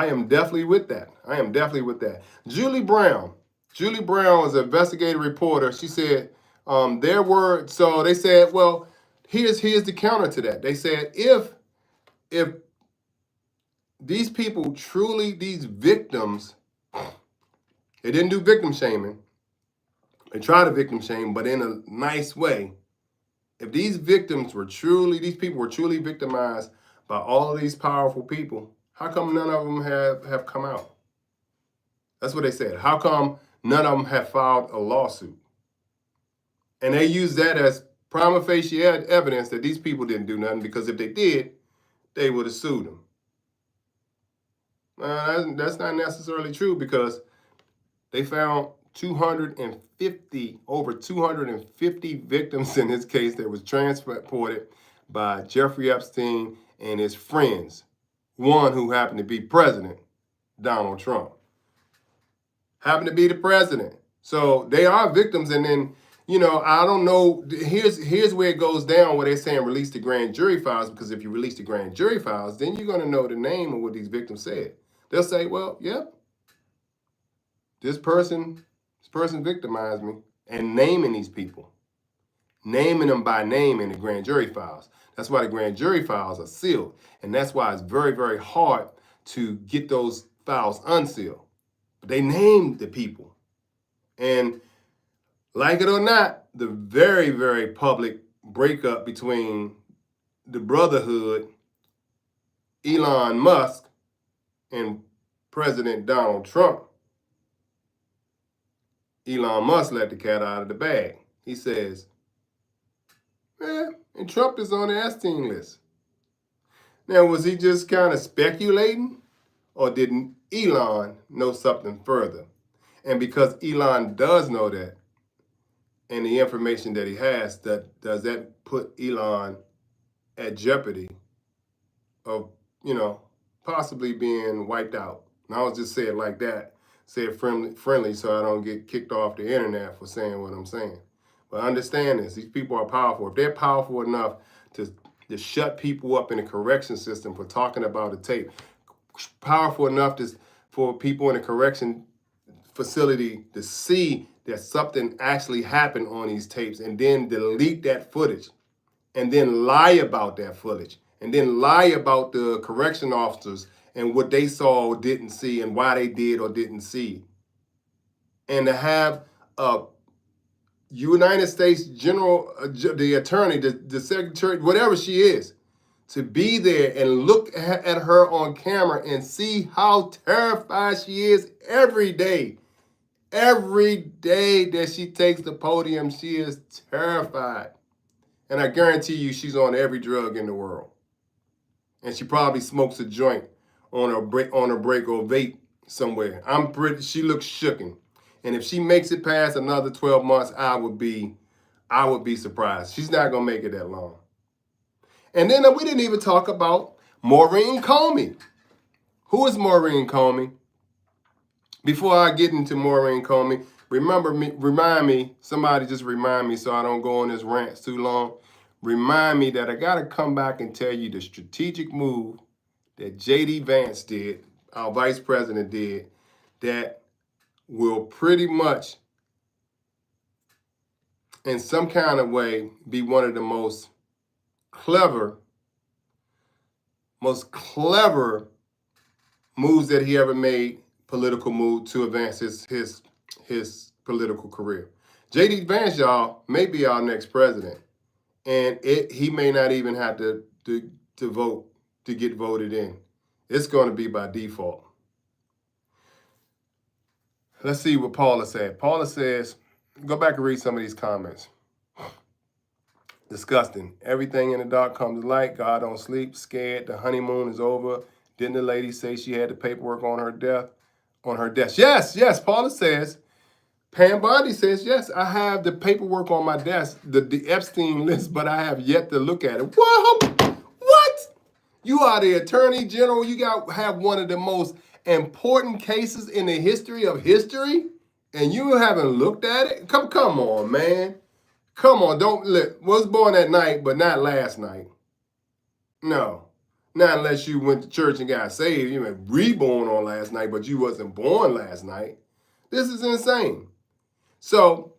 am definitely with that. I am definitely with that. Julie Brown is an investigative reporter. She said so they said, well, here's the counter to that. They said if these people truly, these victims, they didn't do victim shaming. They tried to victim shame, but in a nice way. If these people were truly victimized by all of these powerful people, how come none of them have come out? That's what they said. How come none of them have filed a lawsuit? And they use that as prima facie evidence that these people didn't do nothing, because if they did, they would have sued them. That's not necessarily true, because they found over 250 victims in this case that was transported by Jeffrey Epstein and his friends, one who happened to be President Donald Trump. Happened to be the president. So they are victims. And then, I don't know, here's where it goes down, where they're saying release the grand jury files, because if you release the grand jury files, then you're going to know the name of what these victims said. They'll say, well, yep, this person victimized me, and naming these people, naming them by name in the grand jury files. That's why the grand jury files are sealed, and that's why it's very, very hard to get those files unsealed. But they named the people, and like it or not, the very, very public breakup between the brotherhood, Elon Musk, and President Donald Trump. Elon Musk let the cat out of the bag. He says, and Trump is on the Epstein list. Now, was he just kind of speculating, or didn't Elon know something further? And because Elon does know that, and the information that he has, does that put Elon at jeopardy of, possibly being wiped out? And I'll just say it like that. Say it friendly so I don't get kicked off the internet for saying what I'm saying. But understand this, these people are powerful. If they're powerful enough to shut people up in the correction system for talking about a tape, powerful enough for people in a correction facility to see that something actually happened on these tapes, and then delete that footage, and then lie about that footage, and then lie about the correction officers and what they saw or didn't see, and why they did or didn't see. And to have a United States the attorney, the secretary, whatever she is, to be there and look at her on camera and see how terrified she is every day Every day that she takes the podium, she is terrified. And I guarantee you she's on every drug in the world. And she probably smokes a joint on her break or vape somewhere. She looks shooken. And if she makes it past another 12 months, I would be surprised. She's not gonna make it that long. And then we didn't even talk about Maureen Comey. Who is Maureen Comey? Before I get into Maureen Comey, remind me, somebody just remind me so I don't go on this rant too long. Remind me that I gotta come back and tell you the strategic move that J.D. Vance did, our vice president did, that will pretty much, in some kind of way, be one of the most clever moves that he ever made, political move to advance his political career. J.D. Vance, y'all, may be our next president, and he may not even have to vote to get voted in. It's going to be by default. Let's see what Paula said. Paula says, go back and read some of these comments. Disgusting. Everything in the dark comes to light. God don't sleep. Scared. The honeymoon is over. Didn't the lady say she had the paperwork on her desk? Yes. Paula says. Pam Bondi says, yes, I have the paperwork on my desk, the Epstein list, but I have yet to look at it. What? You are the Attorney General. You have one of the most important cases in the history of history, and you haven't looked at it? Come on, man. Come on, don't look. Was born that night, but not last night. No. Not unless you went to church and got saved. You were reborn on last night, but you wasn't born last night. This is insane. So,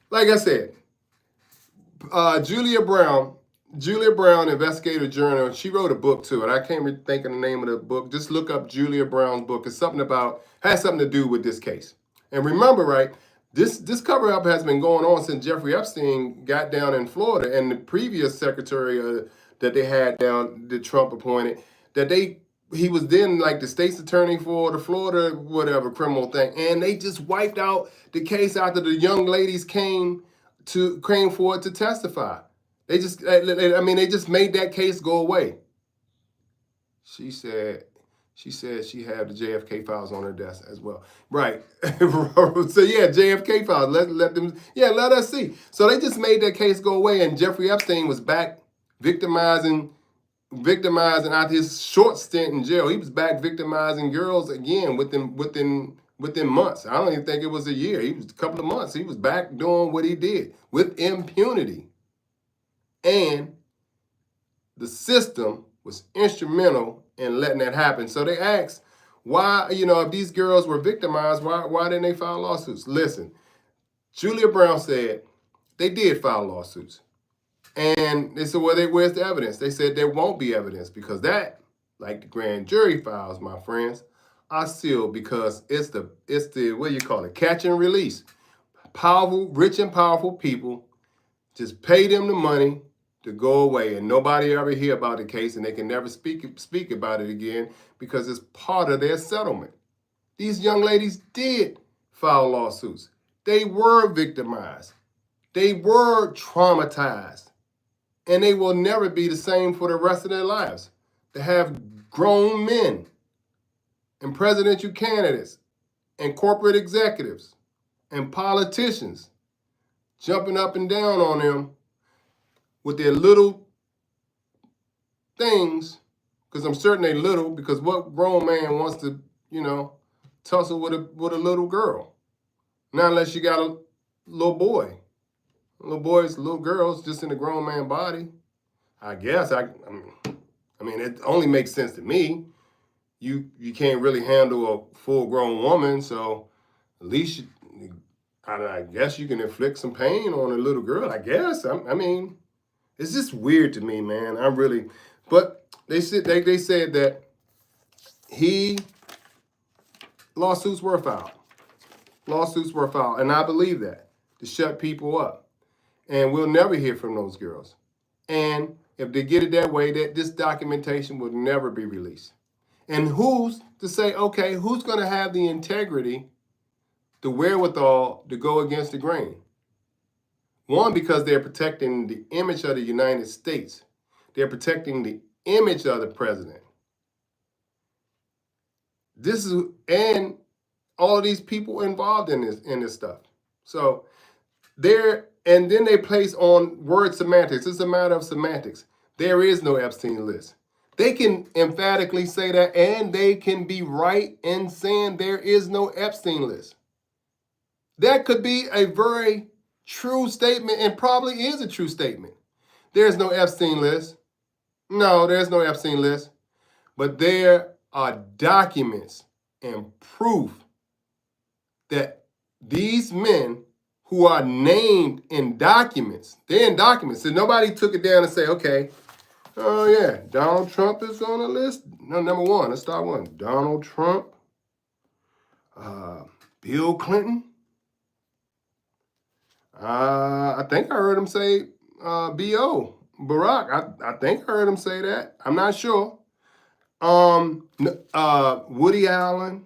like I said, Julia Brown, Investigative Journal, she wrote a book too, and I can't think of the name of the book. Just look up Julia Brown's book. It's has something to do with this case. And remember, right, this cover-up has been going on since Jeffrey Epstein got down in Florida, and the previous secretary that they had down, that Trump appointed, he was then like the state's attorney for the Florida whatever criminal thing, and they just wiped out the case after the young ladies came forward to testify. They just made that case go away. She said she had the JFK files on her desk as well. Right. So yeah, JFK files. Let us see. So they just made that case go away, and Jeffrey Epstein was back victimizing after his short stint in jail. He was back victimizing girls again within months. I don't even think it was a year. He was a couple of months. He was back doing what he did with impunity. And the system was instrumental in letting that happen. So they asked, why, if these girls were victimized, why didn't they file lawsuits? Listen, Julia Brown said they did file lawsuits. And they said, well, where's the evidence? They said there won't be evidence because that, like the grand jury files, my friends, are sealed because it's the what do you call it, catch and release. Rich and powerful people just pay them the money to go away, and nobody ever hear about the case, and they can never speak about it again because it's part of their settlement. These young ladies did file lawsuits. They were victimized. They were traumatized. And they will never be the same for the rest of their lives. To have grown men and presidential candidates and corporate executives and politicians jumping up and down on them with their little things, because I'm certain they're little, because what grown man wants to, tussle with a little girl? Not unless you got a little boy. Little boys, little girls, just in a grown man body. I guess, I mean, it only makes sense to me. You can't really handle a full-grown woman, so at least I guess you can inflict some pain on a little girl, I guess. I mean, it's just weird to me, man. But they said that lawsuits were filed. Lawsuits were filed, and I believe that, to shut people up. And we'll never hear from those girls. And if they get it that way, that this documentation will never be released. And who's to say, okay, who's going to have the integrity, the wherewithal to go against the grain? One, because they're protecting the image of the United States. They're protecting the image of the president. This is, and all of these people involved in this stuff. So and then they place on word semantics. It's a matter of semantics. There is no Epstein list. They can emphatically say that, and they can be right in saying there is no Epstein list. That could be a very true statement, and probably is a true statement. There's no Epstein list. No, there's no Epstein list. But there are documents and proof that these men who are named in documents, they're in documents. So nobody took it down and say, okay, oh yeah, Donald Trump is on the list. No, number one, let's start one. Donald Trump, Bill Clinton. I think I heard him say B.O. Barack. I think I heard him say that. I'm not sure. Woody Allen,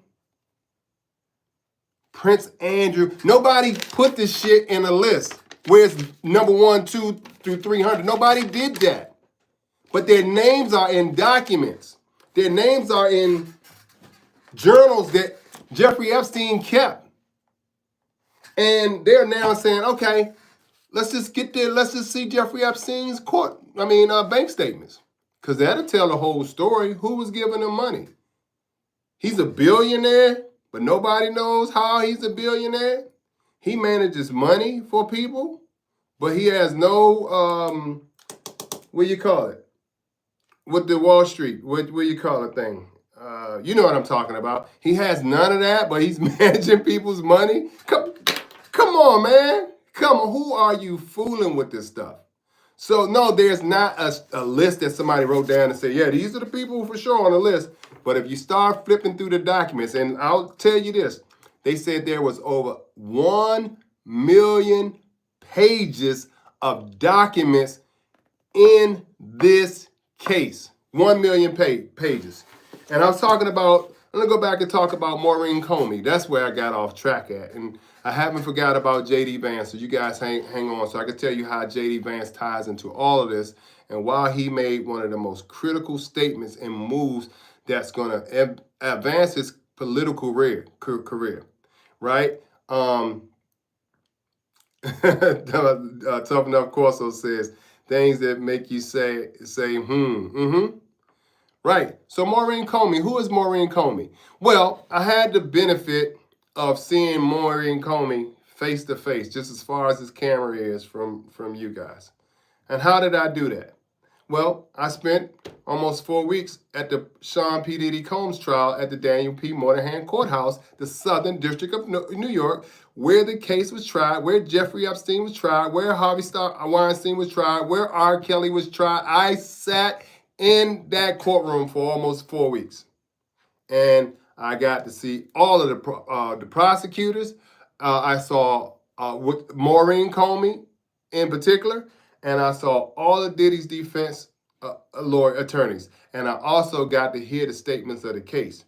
Prince Andrew. Nobody put this shit in a list where it's number 1, 2 through 300. Nobody did that. But their names are in documents. Their names are in journals that Jeffrey Epstein kept. And they're now saying, okay, let's just get there. Let's just see Jeffrey Epstein's bank statements. Because that'll tell the whole story. Who was giving him money? He's a billionaire, but nobody knows how he's a billionaire. He manages money for people, but he has no, what do you call it? With the Wall Street, what do you call it thing? You know what I'm talking about. He has none of that, but he's managing people's money. Come on, man. Come on. Who are you fooling with this stuff? So, no, there's not a list that somebody wrote down and said, yeah, these are the people for sure on the list. But if you start flipping through the documents, and I'll tell you this, they said there was over 1 million pages of documents in this case. 1 million pages. And I was talking about, I'm going to go back and talk about Maureen Comey. That's where I got off track at. And I haven't forgot about J.D. Vance, so you guys hang on so I can tell you how J.D. Vance ties into all of this and why he made one of the most critical statements and moves that's going to advance his political career, right? Tough Enough Corso says, things that make you say, Right. So Maureen Comey, who is Maureen Comey? Well, I had the benefit of seeing Maureen Comey face to face, just as far as his camera is from you guys. And how did I do that? Well, I spent almost 4 weeks at the Sean P. Diddy Combs trial at the Daniel P. Moynihan Courthouse, the Southern District of New York, where the case was tried, where Jeffrey Epstein was tried, where Harvey Weinstein was tried, where R. Kelly was tried. I sat in that courtroom for almost 4 weeks. And I got to see all of the prosecutors. I saw with Maureen Comey in particular, and I saw all of Diddy's defense attorneys. And I also got to hear the statements of the case.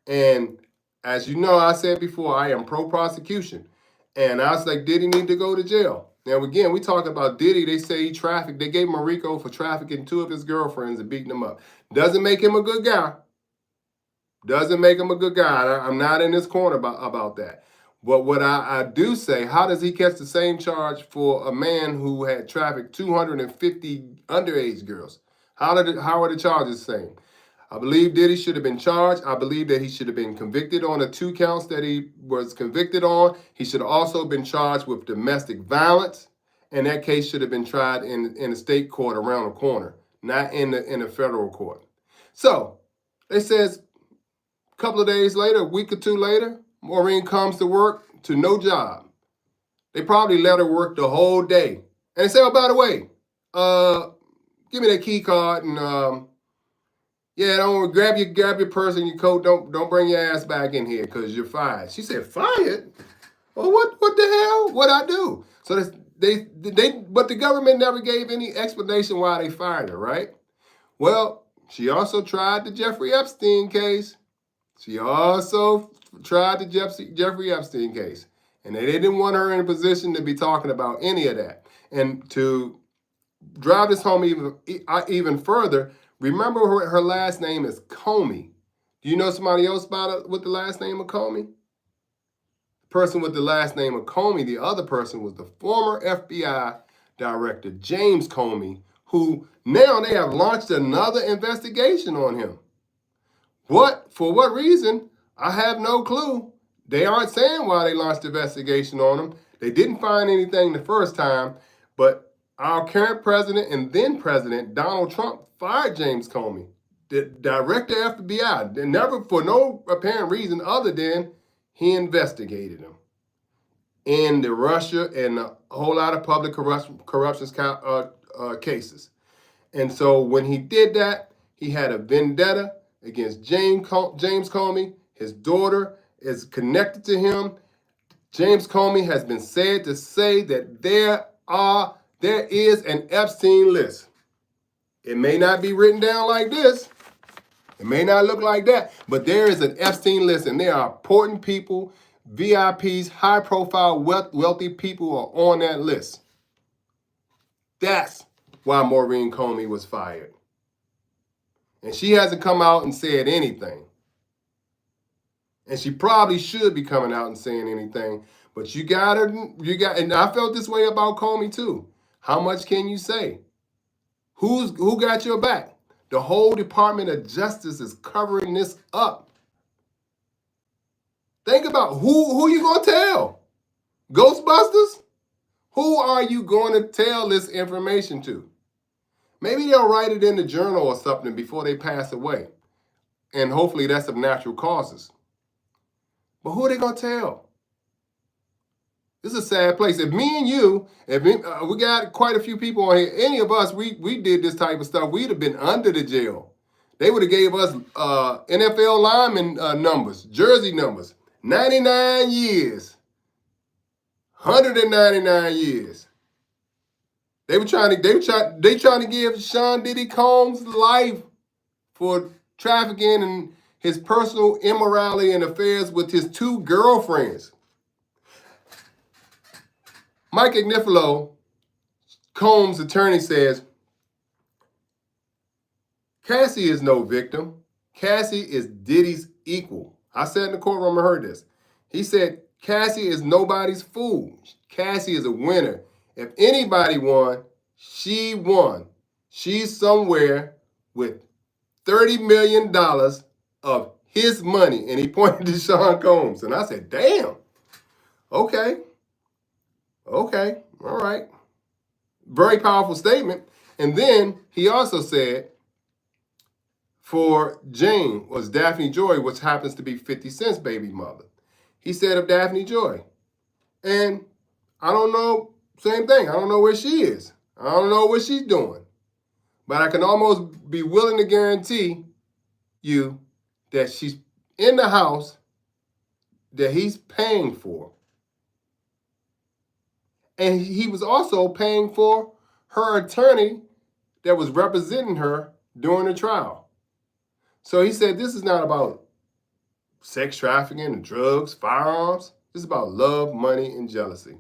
And as you know, I said before, I am pro-prosecution. And I was like, Diddy need to go to jail. Now, again, we talk about Diddy. They say he trafficked. They gave him a RICO for trafficking 2 of his girlfriends and beating them up. Doesn't make him a good guy. Doesn't make him a good guy. I'm not in this corner about that. But what I do say, how does he catch the same charge for a man who had trafficked 250 underage girls? How are the charges the same? I believe Diddy should have been charged. I believe that he should have been convicted on the 2 counts that he was convicted on. He should have also been charged with domestic violence. And that case should have been tried in the state court around the corner, not in the federal court. So, they says, a couple of days later, a week or 2 later, Maureen comes to work to no job. They probably let her work the whole day. And they say, oh, by the way, give me that key card and don't grab your purse and your coat. Don't bring your ass back in here because you're fired. She said, fired? Well, what the hell? What'd I do? So but the government never gave any explanation why they fired her, right? Well, she also tried the Jeffrey Epstein case. She also tried the Jeffrey Epstein case. And they didn't want her in a position to be talking about any of that. And to drive this home even further, remember her last name is Comey. Do you know somebody else with the last name of Comey? The person with the last name of Comey, the other person was the former FBI director, James Comey, who now they have launched another investigation on him. For what reason? I have no clue. They aren't saying why they launched the investigation on him. They didn't find anything the first time, but our current president and then president, Donald Trump, fired James Comey, the director of FBI, and never for no apparent reason other than he investigated him in the Russia and a whole lot of public corruption cases. And so when he did that, he had a vendetta against James Comey. His daughter is connected to him. James Comey has been said to say that there is an Epstein list. It may not be written down like this. It may not look like that, but there is an Epstein list, and there are important people, VIPs, high-profile, wealthy people are on that list. That's why Maureen Comey was fired. And she hasn't come out and said anything. And she probably should be coming out and saying anything. But and I felt this way about Comey too. How much can you say? Who got your back? The whole Department of Justice is covering this up. Think about who you gonna tell? Ghostbusters? Who are you going to tell this information to? Maybe they'll write it in the journal or something before they pass away. And hopefully that's of natural causes. But who are they going to tell? This is a sad place. If me and you, we got quite a few people on here, any of us, we did this type of stuff, we'd have been under the jail. They would have gave us NFL lineman numbers, jersey numbers, 99 years, 199 years. They trying to give Sean Diddy Combs life for trafficking and his personal immorality and affairs with his 2 girlfriends. Mike Agnifilo, Combs' attorney, says, Cassie is no victim. Cassie is Diddy's equal. I sat in the courtroom and heard this. He said, Cassie is nobody's fool. Cassie is a winner. If anybody won, she won. She's somewhere with $30 million of his money. And he pointed to Sean Combs. And I said, damn. Okay. All right. Very powerful statement. And then he also said, for Jane was Daphne Joy, which happens to be 50 Cent's baby mother. He said of Daphne Joy. And I don't know, same thing. I don't know where she is. I don't know what she's doing. But I can almost be willing to guarantee you that she's in the house that he's paying for. And he was also paying for her attorney that was representing her during the trial. So he said this is not about sex trafficking and drugs, firearms. This is about love, money, and jealousy.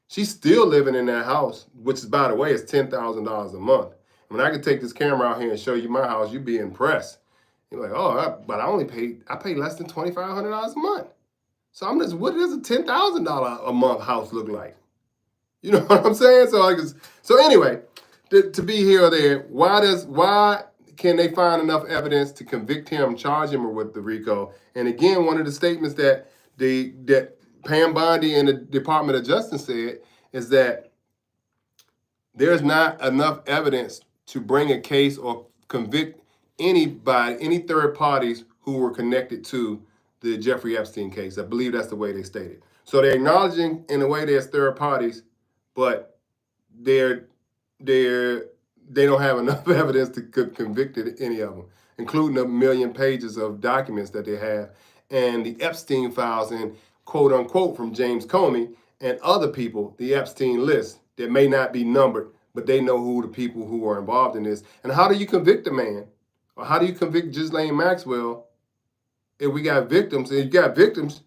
She's still living in that house, which is, by the way, is $10,000 a month. When I could take this camera out here and show you my house, you'd be impressed. You're like, oh, but I pay less than $2,500 a month. So what does a $10,000 a month house look like? You know what I'm saying? So anyway, to be here or there, why can they find enough evidence to convict him, charge him with the RICO? And again, one of the statements that Pam Bondi and the Department of Justice said is that there's not enough evidence to bring a case or convict anybody, any third parties who were connected to the Jeffrey Epstein case. I believe that's the way they stated. So they're acknowledging in a way there's third parties, but they don't have enough evidence to convict any of them, including the 1 million pages of documents that they have and the Epstein files and quote unquote from James Comey and other people, the Epstein list that may not be numbered, but they know who the people who are involved in this. And how do you convict a man Or how do you convict Ghislaine Maxwell if we got victims? And you got victims,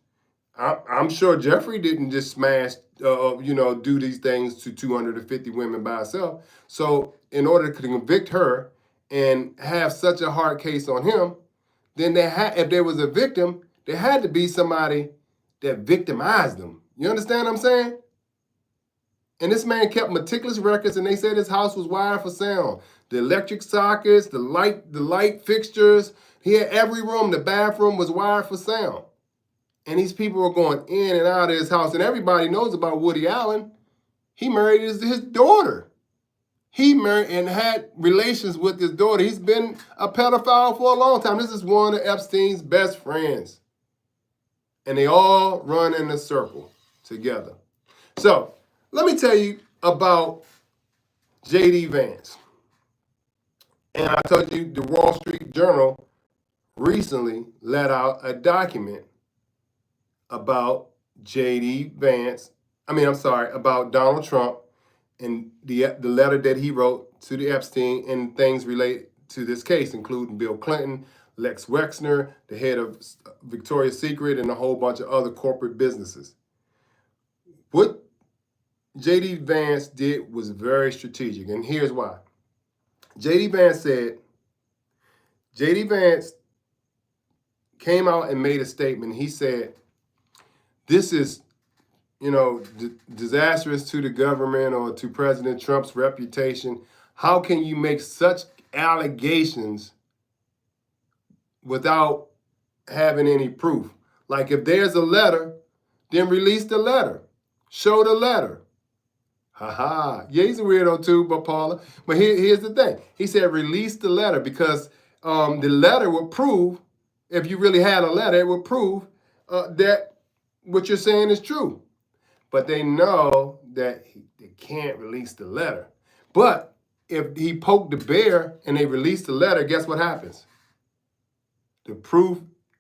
I'm sure Jeffrey didn't just smash, do these things to 250 women by herself. So in order to convict her and have such a hard case on him, then if there was a victim, there had to be somebody that victimized them. You understand what I'm saying? And this man kept meticulous records, and they said his house was wired for sound. The electric sockets, the light fixtures. He had every room. The bathroom was wired for sound. And these people were going in and out of his house. And everybody knows about Woody Allen. He married his daughter. He married and had relations with his daughter. He's been a pedophile for a long time. This is one of Epstein's best friends. And they all run in a circle together. So let me tell you about J.D. Vance. And I told you the Wall Street Journal recently let out a document about J.D. Vance. About Donald Trump and the letter that he wrote to the Epstein and things related to this case, including Bill Clinton, Lex Wexner, the head of Victoria's Secret, and a whole bunch of other corporate businesses. What J.D. Vance did was very strategic, and here's why. J.D. Vance came out and made a statement. He said, this is, disastrous to the government or to President Trump's reputation. How can you make such allegations without having any proof? Like if there's a letter, then release the letter. Show the letter. Yeah, he's a weirdo too, but Paula. But here's the thing. He said release the letter because the letter would prove, if you really had a letter, it would prove that what you're saying is true. But they know that they can't release the letter. But if he poked the bear and they release the letter, guess what happens? The proof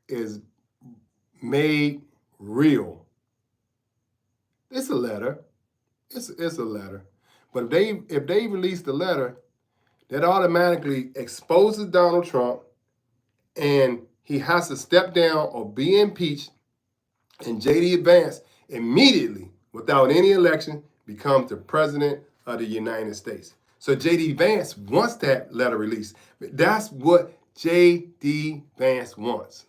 is made real. It's a letter. It's a letter. But if they release the letter, that automatically exposes Donald Trump, and he has to step down or be impeached, and J.D. Vance immediately, without any election, becomes the president of the United States. So J.D. Vance wants that letter released. That's what J.D. Vance wants.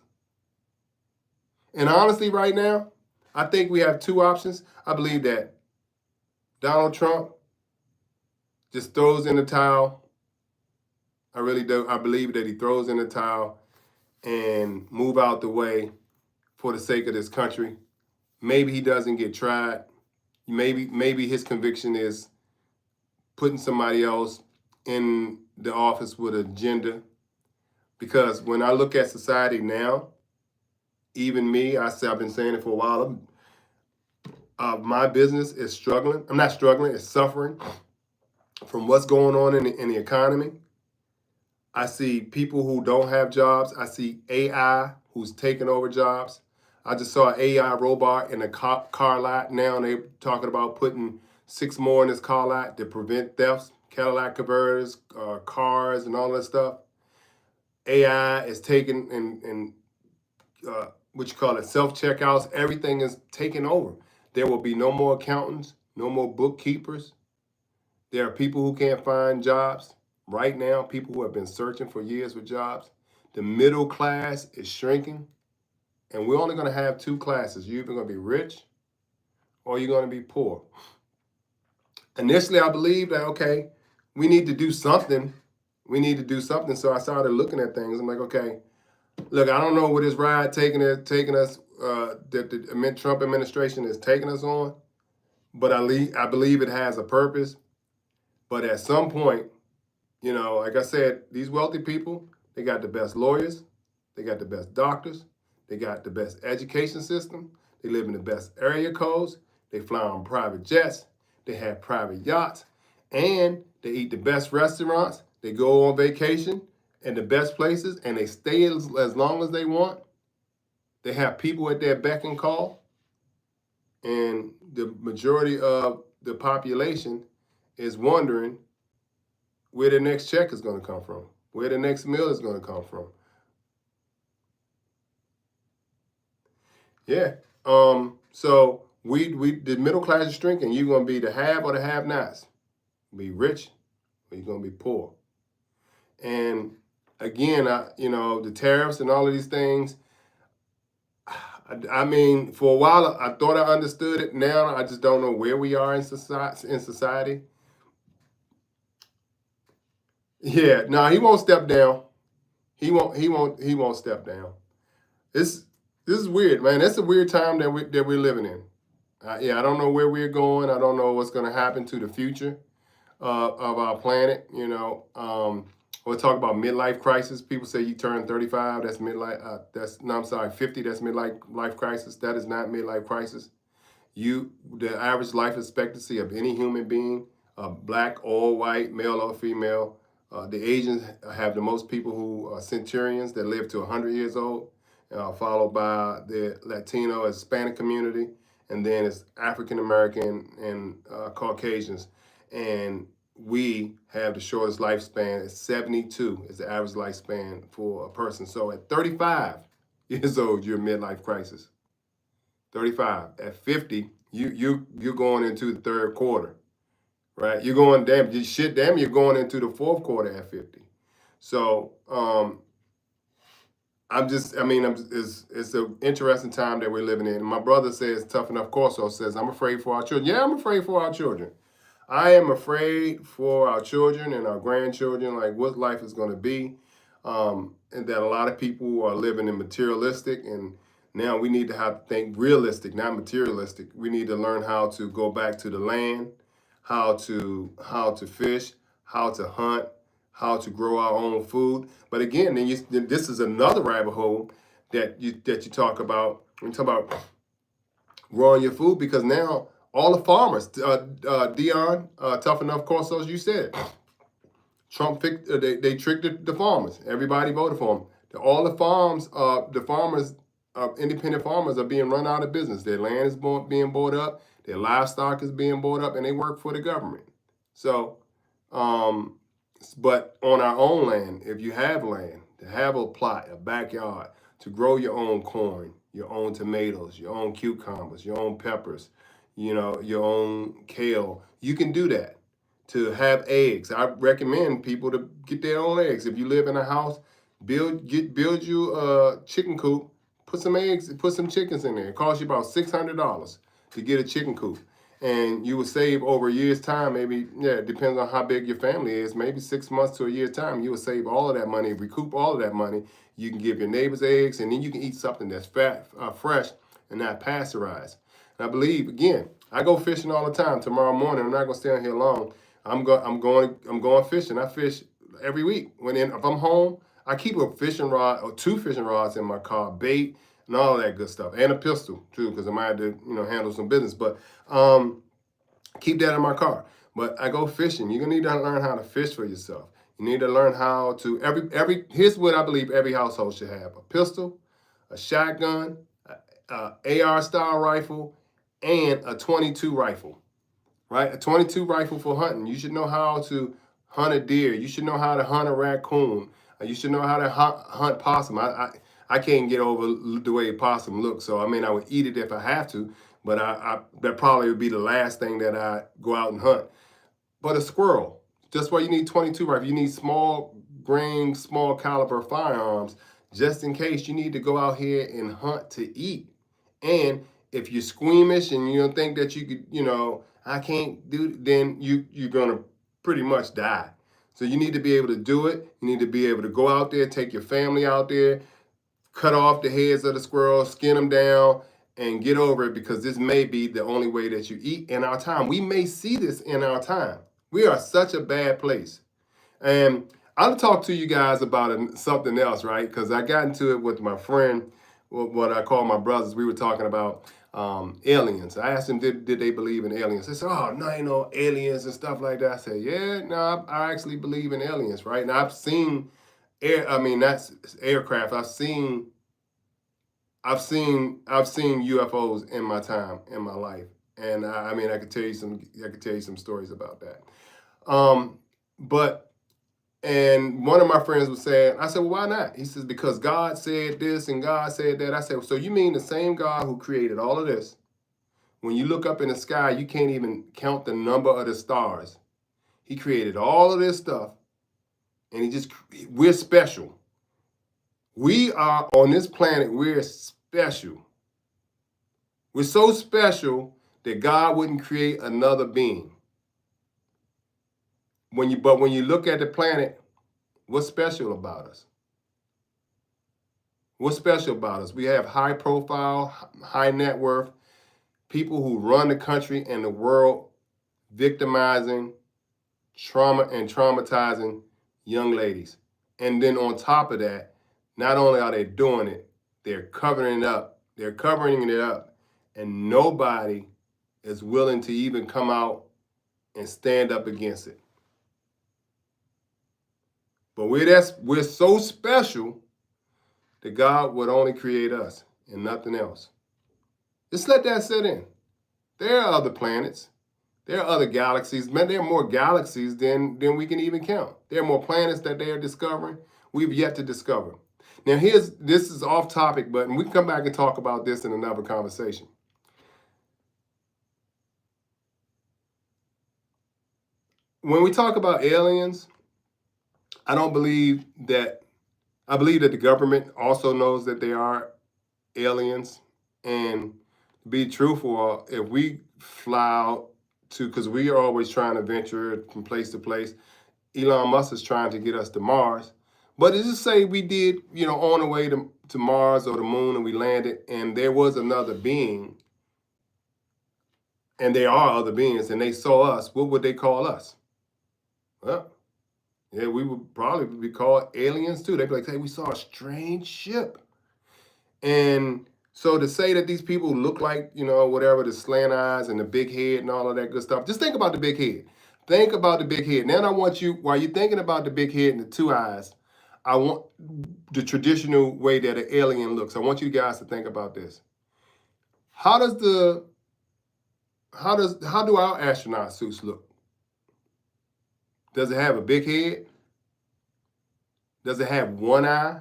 And honestly, right now, I think we have two options. I believe that Donald Trump just throws in the towel. I really do. I believe that he throws in the towel and move out the way for the sake of this country. Maybe he doesn't get tried. Maybe his conviction is putting somebody else in the office with an agenda. Because when I look at society now, even me, I've been saying it for a while, my business is struggling. I'm not struggling, it's suffering from what's going on in the economy. I see people who don't have jobs. I see AI who's taking over jobs. I just saw an AI robot in a car lot now, and they're talking about putting 6 more in this car lot to prevent thefts, Cadillac converters, cars, and all that stuff. AI is taking and self-checkouts. Everything is taking over. There will be no more accountants, no more bookkeepers. There are people who can't find jobs right now, people who have been searching for years for jobs. The middle class is shrinking. And we're only going to have 2 classes. You're either going to be rich or you're going to be poor. Initially, I believed that, okay, we need to do something. So I started looking at things. I'm like, okay, look, I don't know where this ride taking us, that the Trump administration is taking us on, but I believe it has a purpose. But at some point, like I said, these wealthy people, they got the best lawyers, they got the best doctors, they got the best education system, they live in the best area codes, they fly on private jets, they have private yachts, and they eat the best restaurants, they go on vacation in the best places, and they stay as long as they want. They have people at their beck and call, and the majority of the population is wondering where their next check is going to come from. where the next meal is going to come from. Yeah. So the middle class is shrinking. You're going to be the have or the have-nots. Be rich or you're going to be poor. And again, the tariffs and all of these things, I mean, for a while, I thought I understood it. Now, I just don't know where we are in society. Yeah, no, he won't step down. He won't step down. This is weird, man. It's a weird time that we're living in. Yeah, I don't know where we're going. I don't know what's going to happen to the future of our planet. We'll talk about midlife crisis. People say you turn 35, that's midlife. 50, that's midlife crisis. That is not midlife crisis. The average life expectancy of any human being, black or white, male or female, the Asians have the most people who are centurions that live to 100 years old, followed by the Latino and Hispanic community, and then it's African American and Caucasians. And we have the shortest lifespan at 72 is the average lifespan for a person. So at 35 years old, you're midlife crisis. 35. At 50, you're going into the third quarter, right? You're going you're going into the fourth quarter at 50. So it's an interesting time that we're living in. My brother says, Tough Enough Corso says, I'm afraid for our children. Yeah, I'm afraid for our children. I am afraid for our children and our grandchildren, like what life is going to be. And that a lot of people are living in materialistic, and now we need to have to think realistic, not materialistic. We need to learn how to go back to the land, how to fish, how to hunt, how to grow our own food. But again, this is another rabbit hole that you talk about when you talk about growing your food, because now all the farmers, Dion, Tough Enough Corsos, you said, Trump they tricked the farmers. Everybody voted for him. All the farmers, independent farmers are being run out of business. Their land is being bought up. Their livestock is being bought up, and they work for the government. So, but on our own land, if you have land, to have a plot, a backyard, to grow your own corn, your own tomatoes, your own cucumbers, your own peppers, your own kale, you can do that. To have eggs, I recommend people to get their own eggs. If you live in a house, build you a chicken coop, put some eggs, put some chickens in there. It costs you about $600 to get a chicken coop. And you will save over a year's time, maybe, it depends on how big your family is, maybe 6 months to a year's time, you will save all of that money, recoup all of that money. You can give your neighbors eggs, and then you can eat something that's fresh and not pasteurized. And I believe, again, I go fishing all the time. Tomorrow morning, I'm not going to stay on here long. I'm going fishing. I fish every week. If I'm home, I keep a fishing rod or 2 fishing rods in my car, bait, and all that good stuff, and a pistol too, because I might have to handle some business. But keep that in my car. But I go fishing. You're gonna need to learn how to fish for yourself. You need to learn how to here's what I believe every household should have: a pistol, a shotgun, a AR style rifle, and a .22 rifle. Right? A .22 rifle for hunting. You should know how to hunt a deer. You should know how to hunt a raccoon. You should know how to hunt possum. I can't get over the way a possum looks. So, I would eat it if I have to, but that probably would be the last thing that I go out and hunt. But a squirrel, just why you need .22 rifle. You need small grain, small caliber firearms, just in case you need to go out here and hunt to eat. And if you're squeamish and you don't think that you could, I can't do it, then you're going to pretty much die. So you need to be able to do it. You need to be able to go out there, take your family out there, cut off the heads of the squirrels, skin them down, and get over it, because this may be the only way that you eat in our time. We may see this in our time. We are such a bad place. And I'll talk to you guys about something else, right? Because I got into it with my friend, what I call my brothers. We were talking about aliens. I asked them, did they believe in aliens? They said, oh, no, aliens and stuff like that. I said, yeah, no, I actually believe in aliens, right? Now, I've seen that's aircraft. I've seen UFOs in my time, in my life. And I could tell you some stories about that. And one of my friends was saying, I said, well, why not? He says, because God said this and God said that. I said, so you mean the same God who created all of this? When you look up in the sky, you can't even count the number of the stars. He created all of this stuff, and we're special. We are on this planet, we're special. We're so special that God wouldn't create another being. But when you look at the planet, what's special about us? What's special about us? We have high profile, high net worth, people who run the country and the world victimizing, traumatizing young ladies. And then on top of that, not only are they doing it, they're covering it up. They're covering it up. And nobody is willing to even come out and stand up against it. But we're so special that God would only create us and nothing else. Just let that sit in. There are other planets. There are other galaxies. Man, there are more galaxies than we can even count. There are more planets that they are discovering we've yet to discover. Now, this is off topic, but we can come back and talk about this in another conversation. When we talk about aliens, I believe that the government also knows that they are aliens. And to be truthful, if we fly out because we are always trying to venture from place to place, Elon Musk is trying to get us to Mars. But let's just say we did, on the way to Mars or the moon, and we landed, and there was another being, and there are other beings, and they saw us, what would they call us? Well, yeah, we would probably be called aliens too. They'd be like, hey, we saw a strange ship. And so to say that these people look like, whatever, the slant eyes and the big head and all of that good stuff, just think about the big head. Think about the big head. Now I want you, while you're thinking about the big head and the two eyes, I want the traditional way that an alien looks. I want you guys to think about this. How do our astronaut suits look? Does it have a big head? Does it have one eye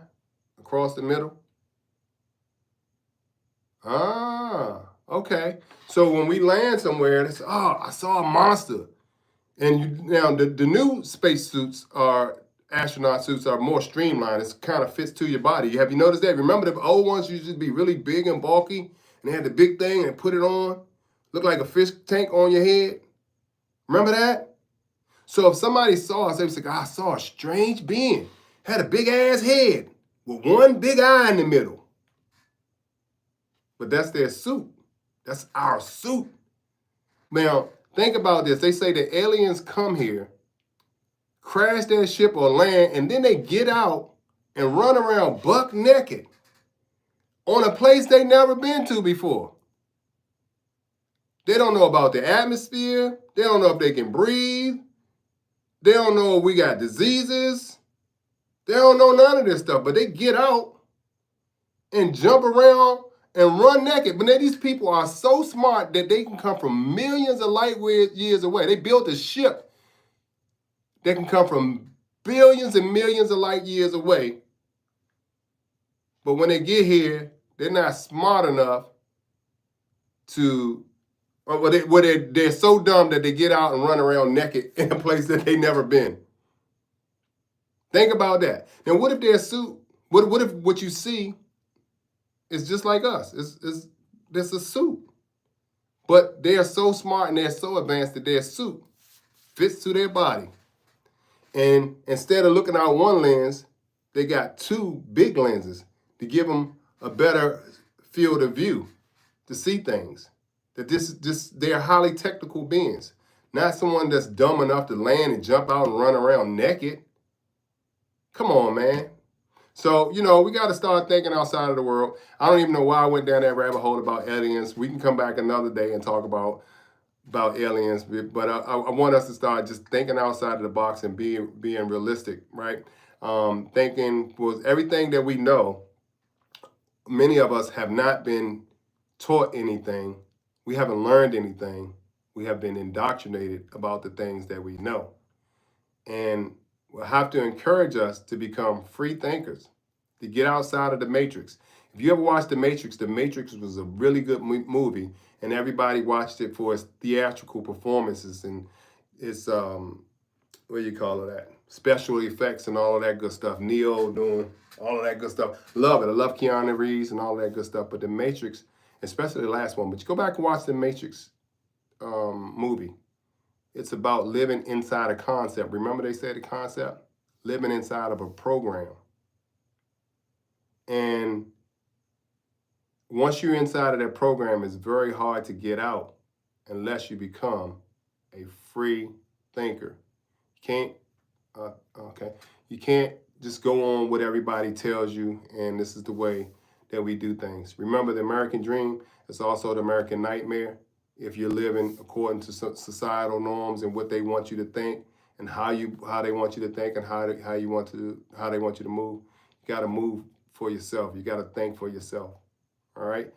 across the middle? Ah, okay. So when we land somewhere, they say, oh, I saw a monster. And now the new spacesuits astronaut suits are more streamlined. It kind of fits to your body. Have you noticed that? Remember the old ones used to be really big and bulky, and they had the big thing and put it on? Looked like a fish tank on your head. Remember that? So if somebody saw us, they would say, I saw a strange being. Had a big ass head with one big eye in the middle. But that's their suit. That's our suit. Now, think about this. They say that aliens come here, crash their ship or land, and then they get out and run around buck naked on a place they never been to before. They don't know about the atmosphere. They don't know if they can breathe. They don't know if we got diseases. They don't know none of this stuff, but they get out and jump around and run naked. But then these people are so smart that they can come from millions of light years away. They built a ship that can come from billions and millions of light years away. But when they get here, they're not smart enough they're so dumb that they get out and run around naked in a place that they never been. Think about that. Now, what if their suit, what if what you see is just like us? It's a suit. But they are so smart and they're so advanced that their suit fits to their body. And instead of looking out one lens, they got two big lenses to give them a better field of view to see things. That they're highly technical beings, not someone that's dumb enough to land and jump out and run around naked. Come on, man. So, we got to start thinking outside of the world. I don't even know why I went down that rabbit hole about aliens. We can come back another day and talk about aliens, but I want us to start just thinking outside of the box and being realistic, right? Thinking was everything that we know. Many of us have not been taught anything. We haven't learned anything. We have been indoctrinated about the things that we know. And will have to encourage us to become free thinkers, to get outside of the matrix. If you ever watched The Matrix was a really good movie, and everybody watched it for its theatrical performances and its what do you call it, that special effects and all of that good stuff. Neo doing all of that good stuff. Love it. I love Keanu Reeves and all that good stuff. But The Matrix, especially the last one. But you go back and watch The Matrix movie. It's about living inside a concept. Remember they said the concept? Living inside of a program. And once you're inside of that program, it's very hard to get out unless you become a free thinker. You can't just go on what everybody tells you, and this is the way that we do things. Remember, the American dream is also the American nightmare. If you're living according to societal norms and what they want you to think, and how they want you to think, and how they want you to move, you got to move for yourself. You got to think for yourself. All right.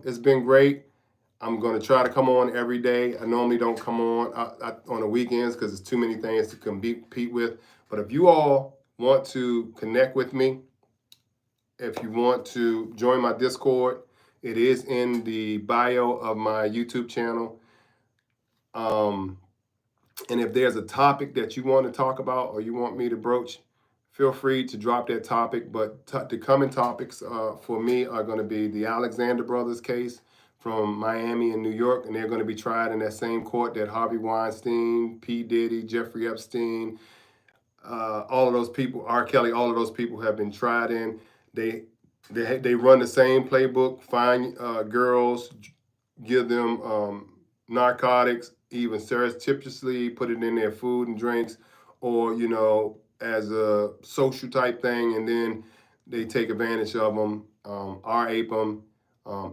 It's been great. I'm going to try to come on every day. I normally don't come on the weekends because there's too many things to compete with. But if you all want to connect with me, if you want to join my Discord, it is in the bio of my YouTube channel. And if there's a topic that you want to talk about or you want me to broach, feel free to drop that topic. But the coming topics for me are going to be the Alexander brothers case from Miami and New York, and they're going to be tried in that same court that Harvey Weinstein, P. Diddy, Jeffrey Epstein, all of those people, R. Kelly, all of those people have been tried in. They run the same playbook: find girls, give them narcotics, even surreptitiously put it in their food and drinks, or as a social type thing, and then they take advantage of them, rape them,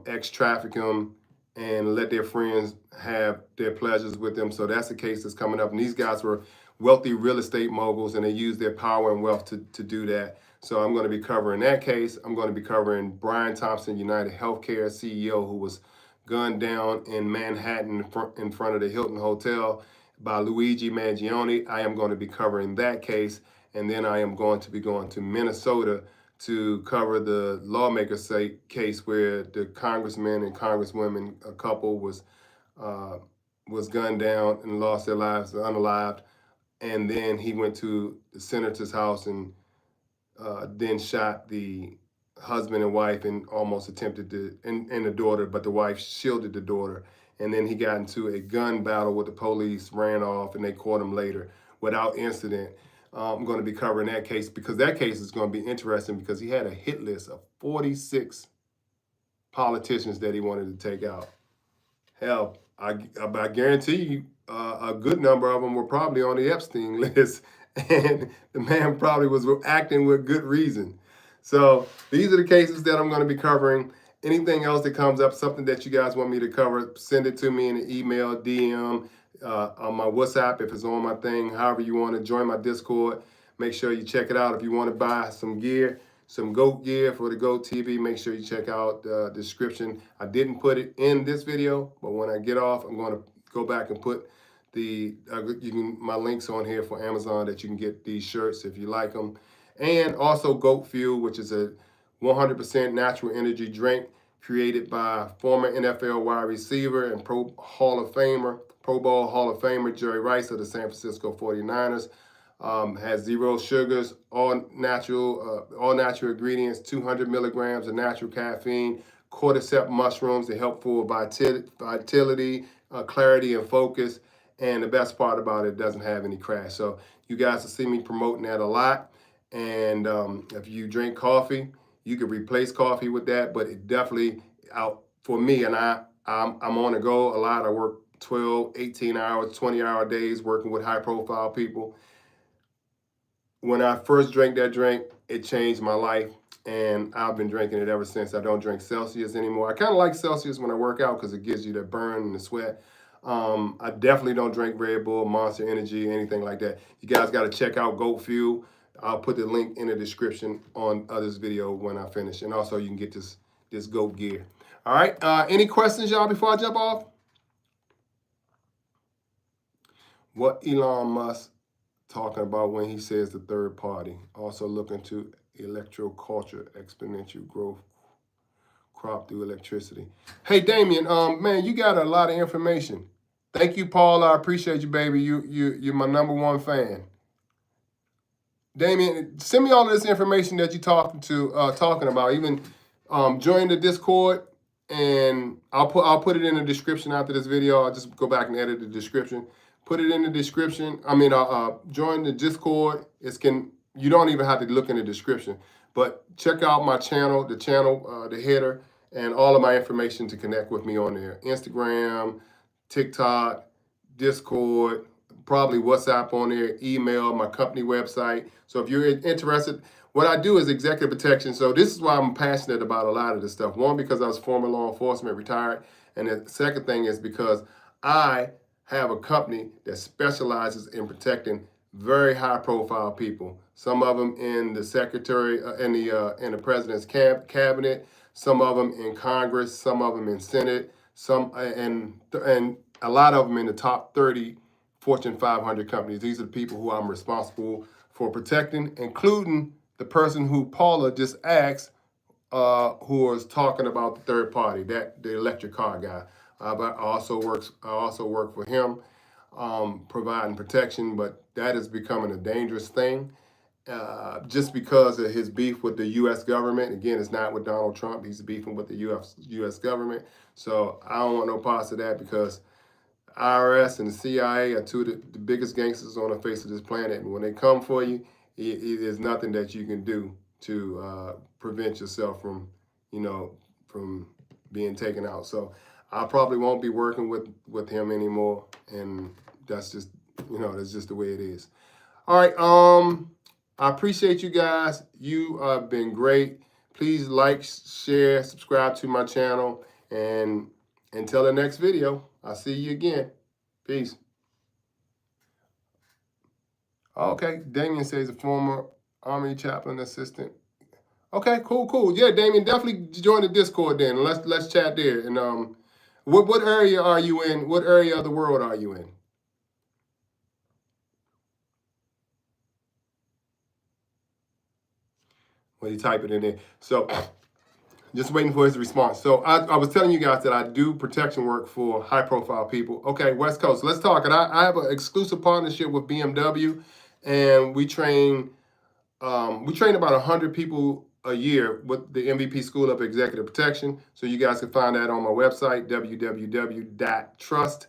ex-traffic them, and let their friends have their pleasures with them. So that's the case that's coming up. And these guys were wealthy real estate moguls, and they used their power and wealth to do that. So I'm going to be covering that case. I'm going to be covering Brian Thompson, United Healthcare CEO, who was gunned down in Manhattan in front of the Hilton Hotel by Luigi Mangione. I am going to be covering that case. And then I am going to be going to Minnesota to cover the lawmakers case where the congressman and congresswomen, a couple was gunned down and lost their lives unalived. And then he went to the senator's house and then shot the husband and wife and almost attempted to, and the daughter, but the wife shielded the daughter. And then he got into a gun battle with the police, ran off, and they caught him later without incident. I'm going to be covering that case because that case is going to be interesting because he had a hit list of 46 politicians that he wanted to take out. Hell, I guarantee you a good number of them were probably on the Epstein list, and the man probably was acting with good reason. So these are the cases that I'm going to be covering. Anything else that comes up, something that you guys want me to cover, send it to me in an email, DM, on my WhatsApp if it's on my thing. However you want to join my Discord, make sure you check it out. If you want to buy some gear, some GOAT gear for the GOAT TV, make sure you check out the description. I didn't put it in this video, but when I get off, I'm going to go back and put my links on here for Amazon that you can get these shirts if you like them. And also GOAT Fuel, which is a 100% natural energy drink created by former NFL wide receiver and Pro Bowl Hall of Famer Jerry Rice of the San Francisco 49ers. Has zero sugars, all natural ingredients, 200 milligrams of natural caffeine, cordyceps mushrooms to help for vitality, clarity, and focus. And the best part about it doesn't have any crash. So you guys will see me promoting that a lot. And if you drink coffee, you can replace coffee with that. But it definitely, for me, and I'm on the go a lot. I work 12, 18 hours, 20-hour days working with high-profile people. When I first drank that drink, it changed my life, and I've been drinking it ever since. I don't drink Celsius anymore. I kind of like Celsius when I work out because it gives you that burn and the sweat. I definitely don't drink Red Bull, Monster Energy, anything like that. You guys got to check out GOAT Fuel. I'll put the link in the description on this video when I finish, and also you can get this GOAT gear. All right, any questions, y'all, before I jump off? What Elon Musk talking about when he says the third party. Also look into electro culture, exponential growth crop through electricity. Hey, Damien, man, you got a lot of information. Thank you, Paul. I appreciate you, baby. You're my #1 fan. Damien, send me all of this information that you're talking about. Even join the Discord, and I'll put it in the description after this video. I'll just go back and edit the description. Put it in the description. I mean, join the Discord. You don't even have to look in the description, but check out my channel, the header, and all of my information to connect with me on there. Instagram, TikTok, Discord, probably WhatsApp on there, email, my company website. So if you're interested, what I do is executive protection. So this is why I'm passionate about a lot of this stuff. One, because I was former law enforcement, retired. And the second thing is because I have a company that specializes in protecting very high profile people. Some of them in the secretary, in the president's cabinet, some of them in Congress, some of them in Senate, and a lot of them in the top 30 Fortune 500 companies. These are the people who I'm responsible for protecting, including the person who Paula just asked, who was talking about the third party, the electric car guy. But I also work for him, providing protection. But that is becoming a dangerous thing, just because of his beef with the U.S. government. Again, it's not with Donald Trump. He's beefing with the U.S. government. So I don't want no parts of that, because IRS and the CIA are two of the biggest gangsters on the face of this planet. And when they come for you, there's nothing that you can do to prevent yourself from being taken out. So I probably won't be working with him anymore. And that's just, that's just the way it is. All right. I appreciate you guys. You have been great. Please like, share, subscribe to my channel. And until the next video, I'll see you again. Peace. Okay, Damien says a former Army chaplain assistant. Okay, cool. Yeah, Damien, definitely join the Discord then. Let's chat there. And what area are you in? What area of the world are you in? Well, you type it in there. So just waiting for his response. So I was telling you guys that I do protection work for high-profile people. Okay, West Coast. Let's talk. And I have an exclusive partnership with BMW, and we train about 100 people a year with the MVP School of Executive Protection. So you guys can find that on my website, www.trustin,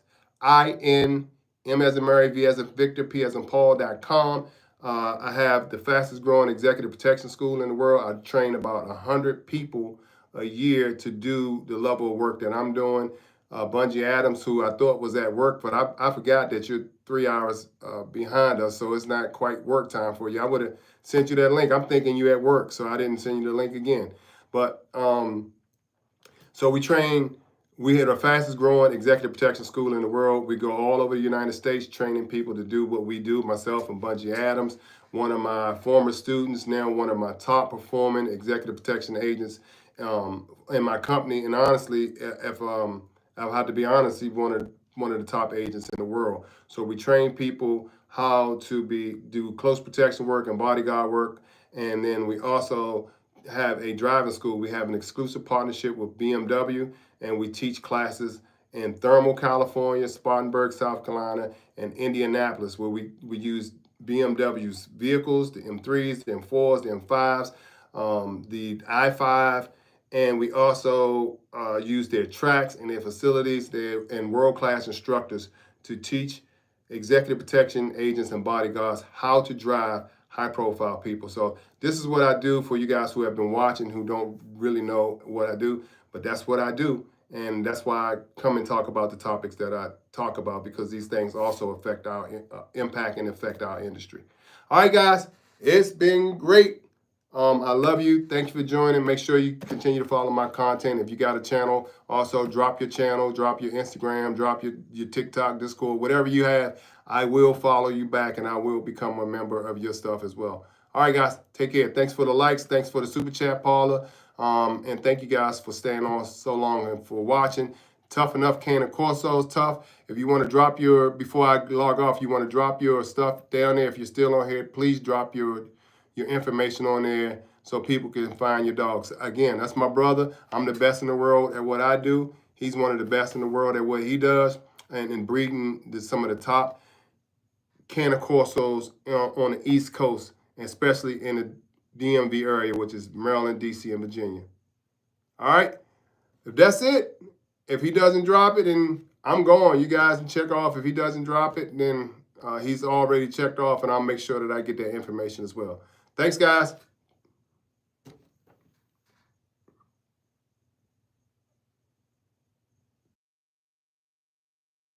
M as in Mary, V as in Victor, P as in Paul.com. I have the fastest growing executive protection school in the world. I train about 100 people a year to do the level of work that I'm doing. Bungie Adams, who I thought was at work, but I forgot that you're 3 hours behind us, so it's not quite work time for you. I would have sent you that link. I'm thinking you at work, so I didn't send you the link again. But so we had the fastest growing executive protection school in the world. We go all over the United States training people to do what we do, myself and Bungie Adams, one of my former students, now one of my top performing executive protection agents in my company. And honestly, if I'll have to be honest, he's one of the top agents in the world. So we train people how to do close protection work and bodyguard work. And then we also have a driving school. We have an exclusive partnership with BMW, and we teach classes in Thermal, California, Spartanburg, South Carolina, and Indianapolis, where we use BMW's vehicles, the M3s, the M4s, the M5s, the i5, and we also use their tracks and their facilities and world-class instructors to teach executive protection agents and bodyguards how to drive high-profile people. So this is what I do for you guys who have been watching, who don't really know what I do, but that's what I do. And that's why I come and talk about the topics that I talk about, because these things also affect our impact and affect our industry. All right, guys, it's been great. I love you. Thank you for joining. Make sure you continue to follow my content. If you got a channel, also drop your channel, drop your Instagram, drop your TikTok, Discord, whatever you have. I will follow you back, and I will become a member of your stuff as well. All right, guys, take care. Thanks for the likes. Thanks for the super chat, Paula. And thank you guys for staying on so long and for watching. Tough Enough Can of Corso's tough. If you want to drop your, before I log off, you want to drop your stuff down there. If you're still on here, please drop your information on there so people can find your dogs. Again, that's my brother. I'm the best in the world at what I do. He's one of the best in the world at what he does, and in breeding some of the top Can of Corsos on the East Coast, especially in the DMV area, which is Maryland, DC, and Virginia. All right? If that's it, if he doesn't drop it, then I'm going. You guys can check off. If he doesn't drop it, then he's already checked off, and I'll make sure that I get that information as well. Thanks, guys.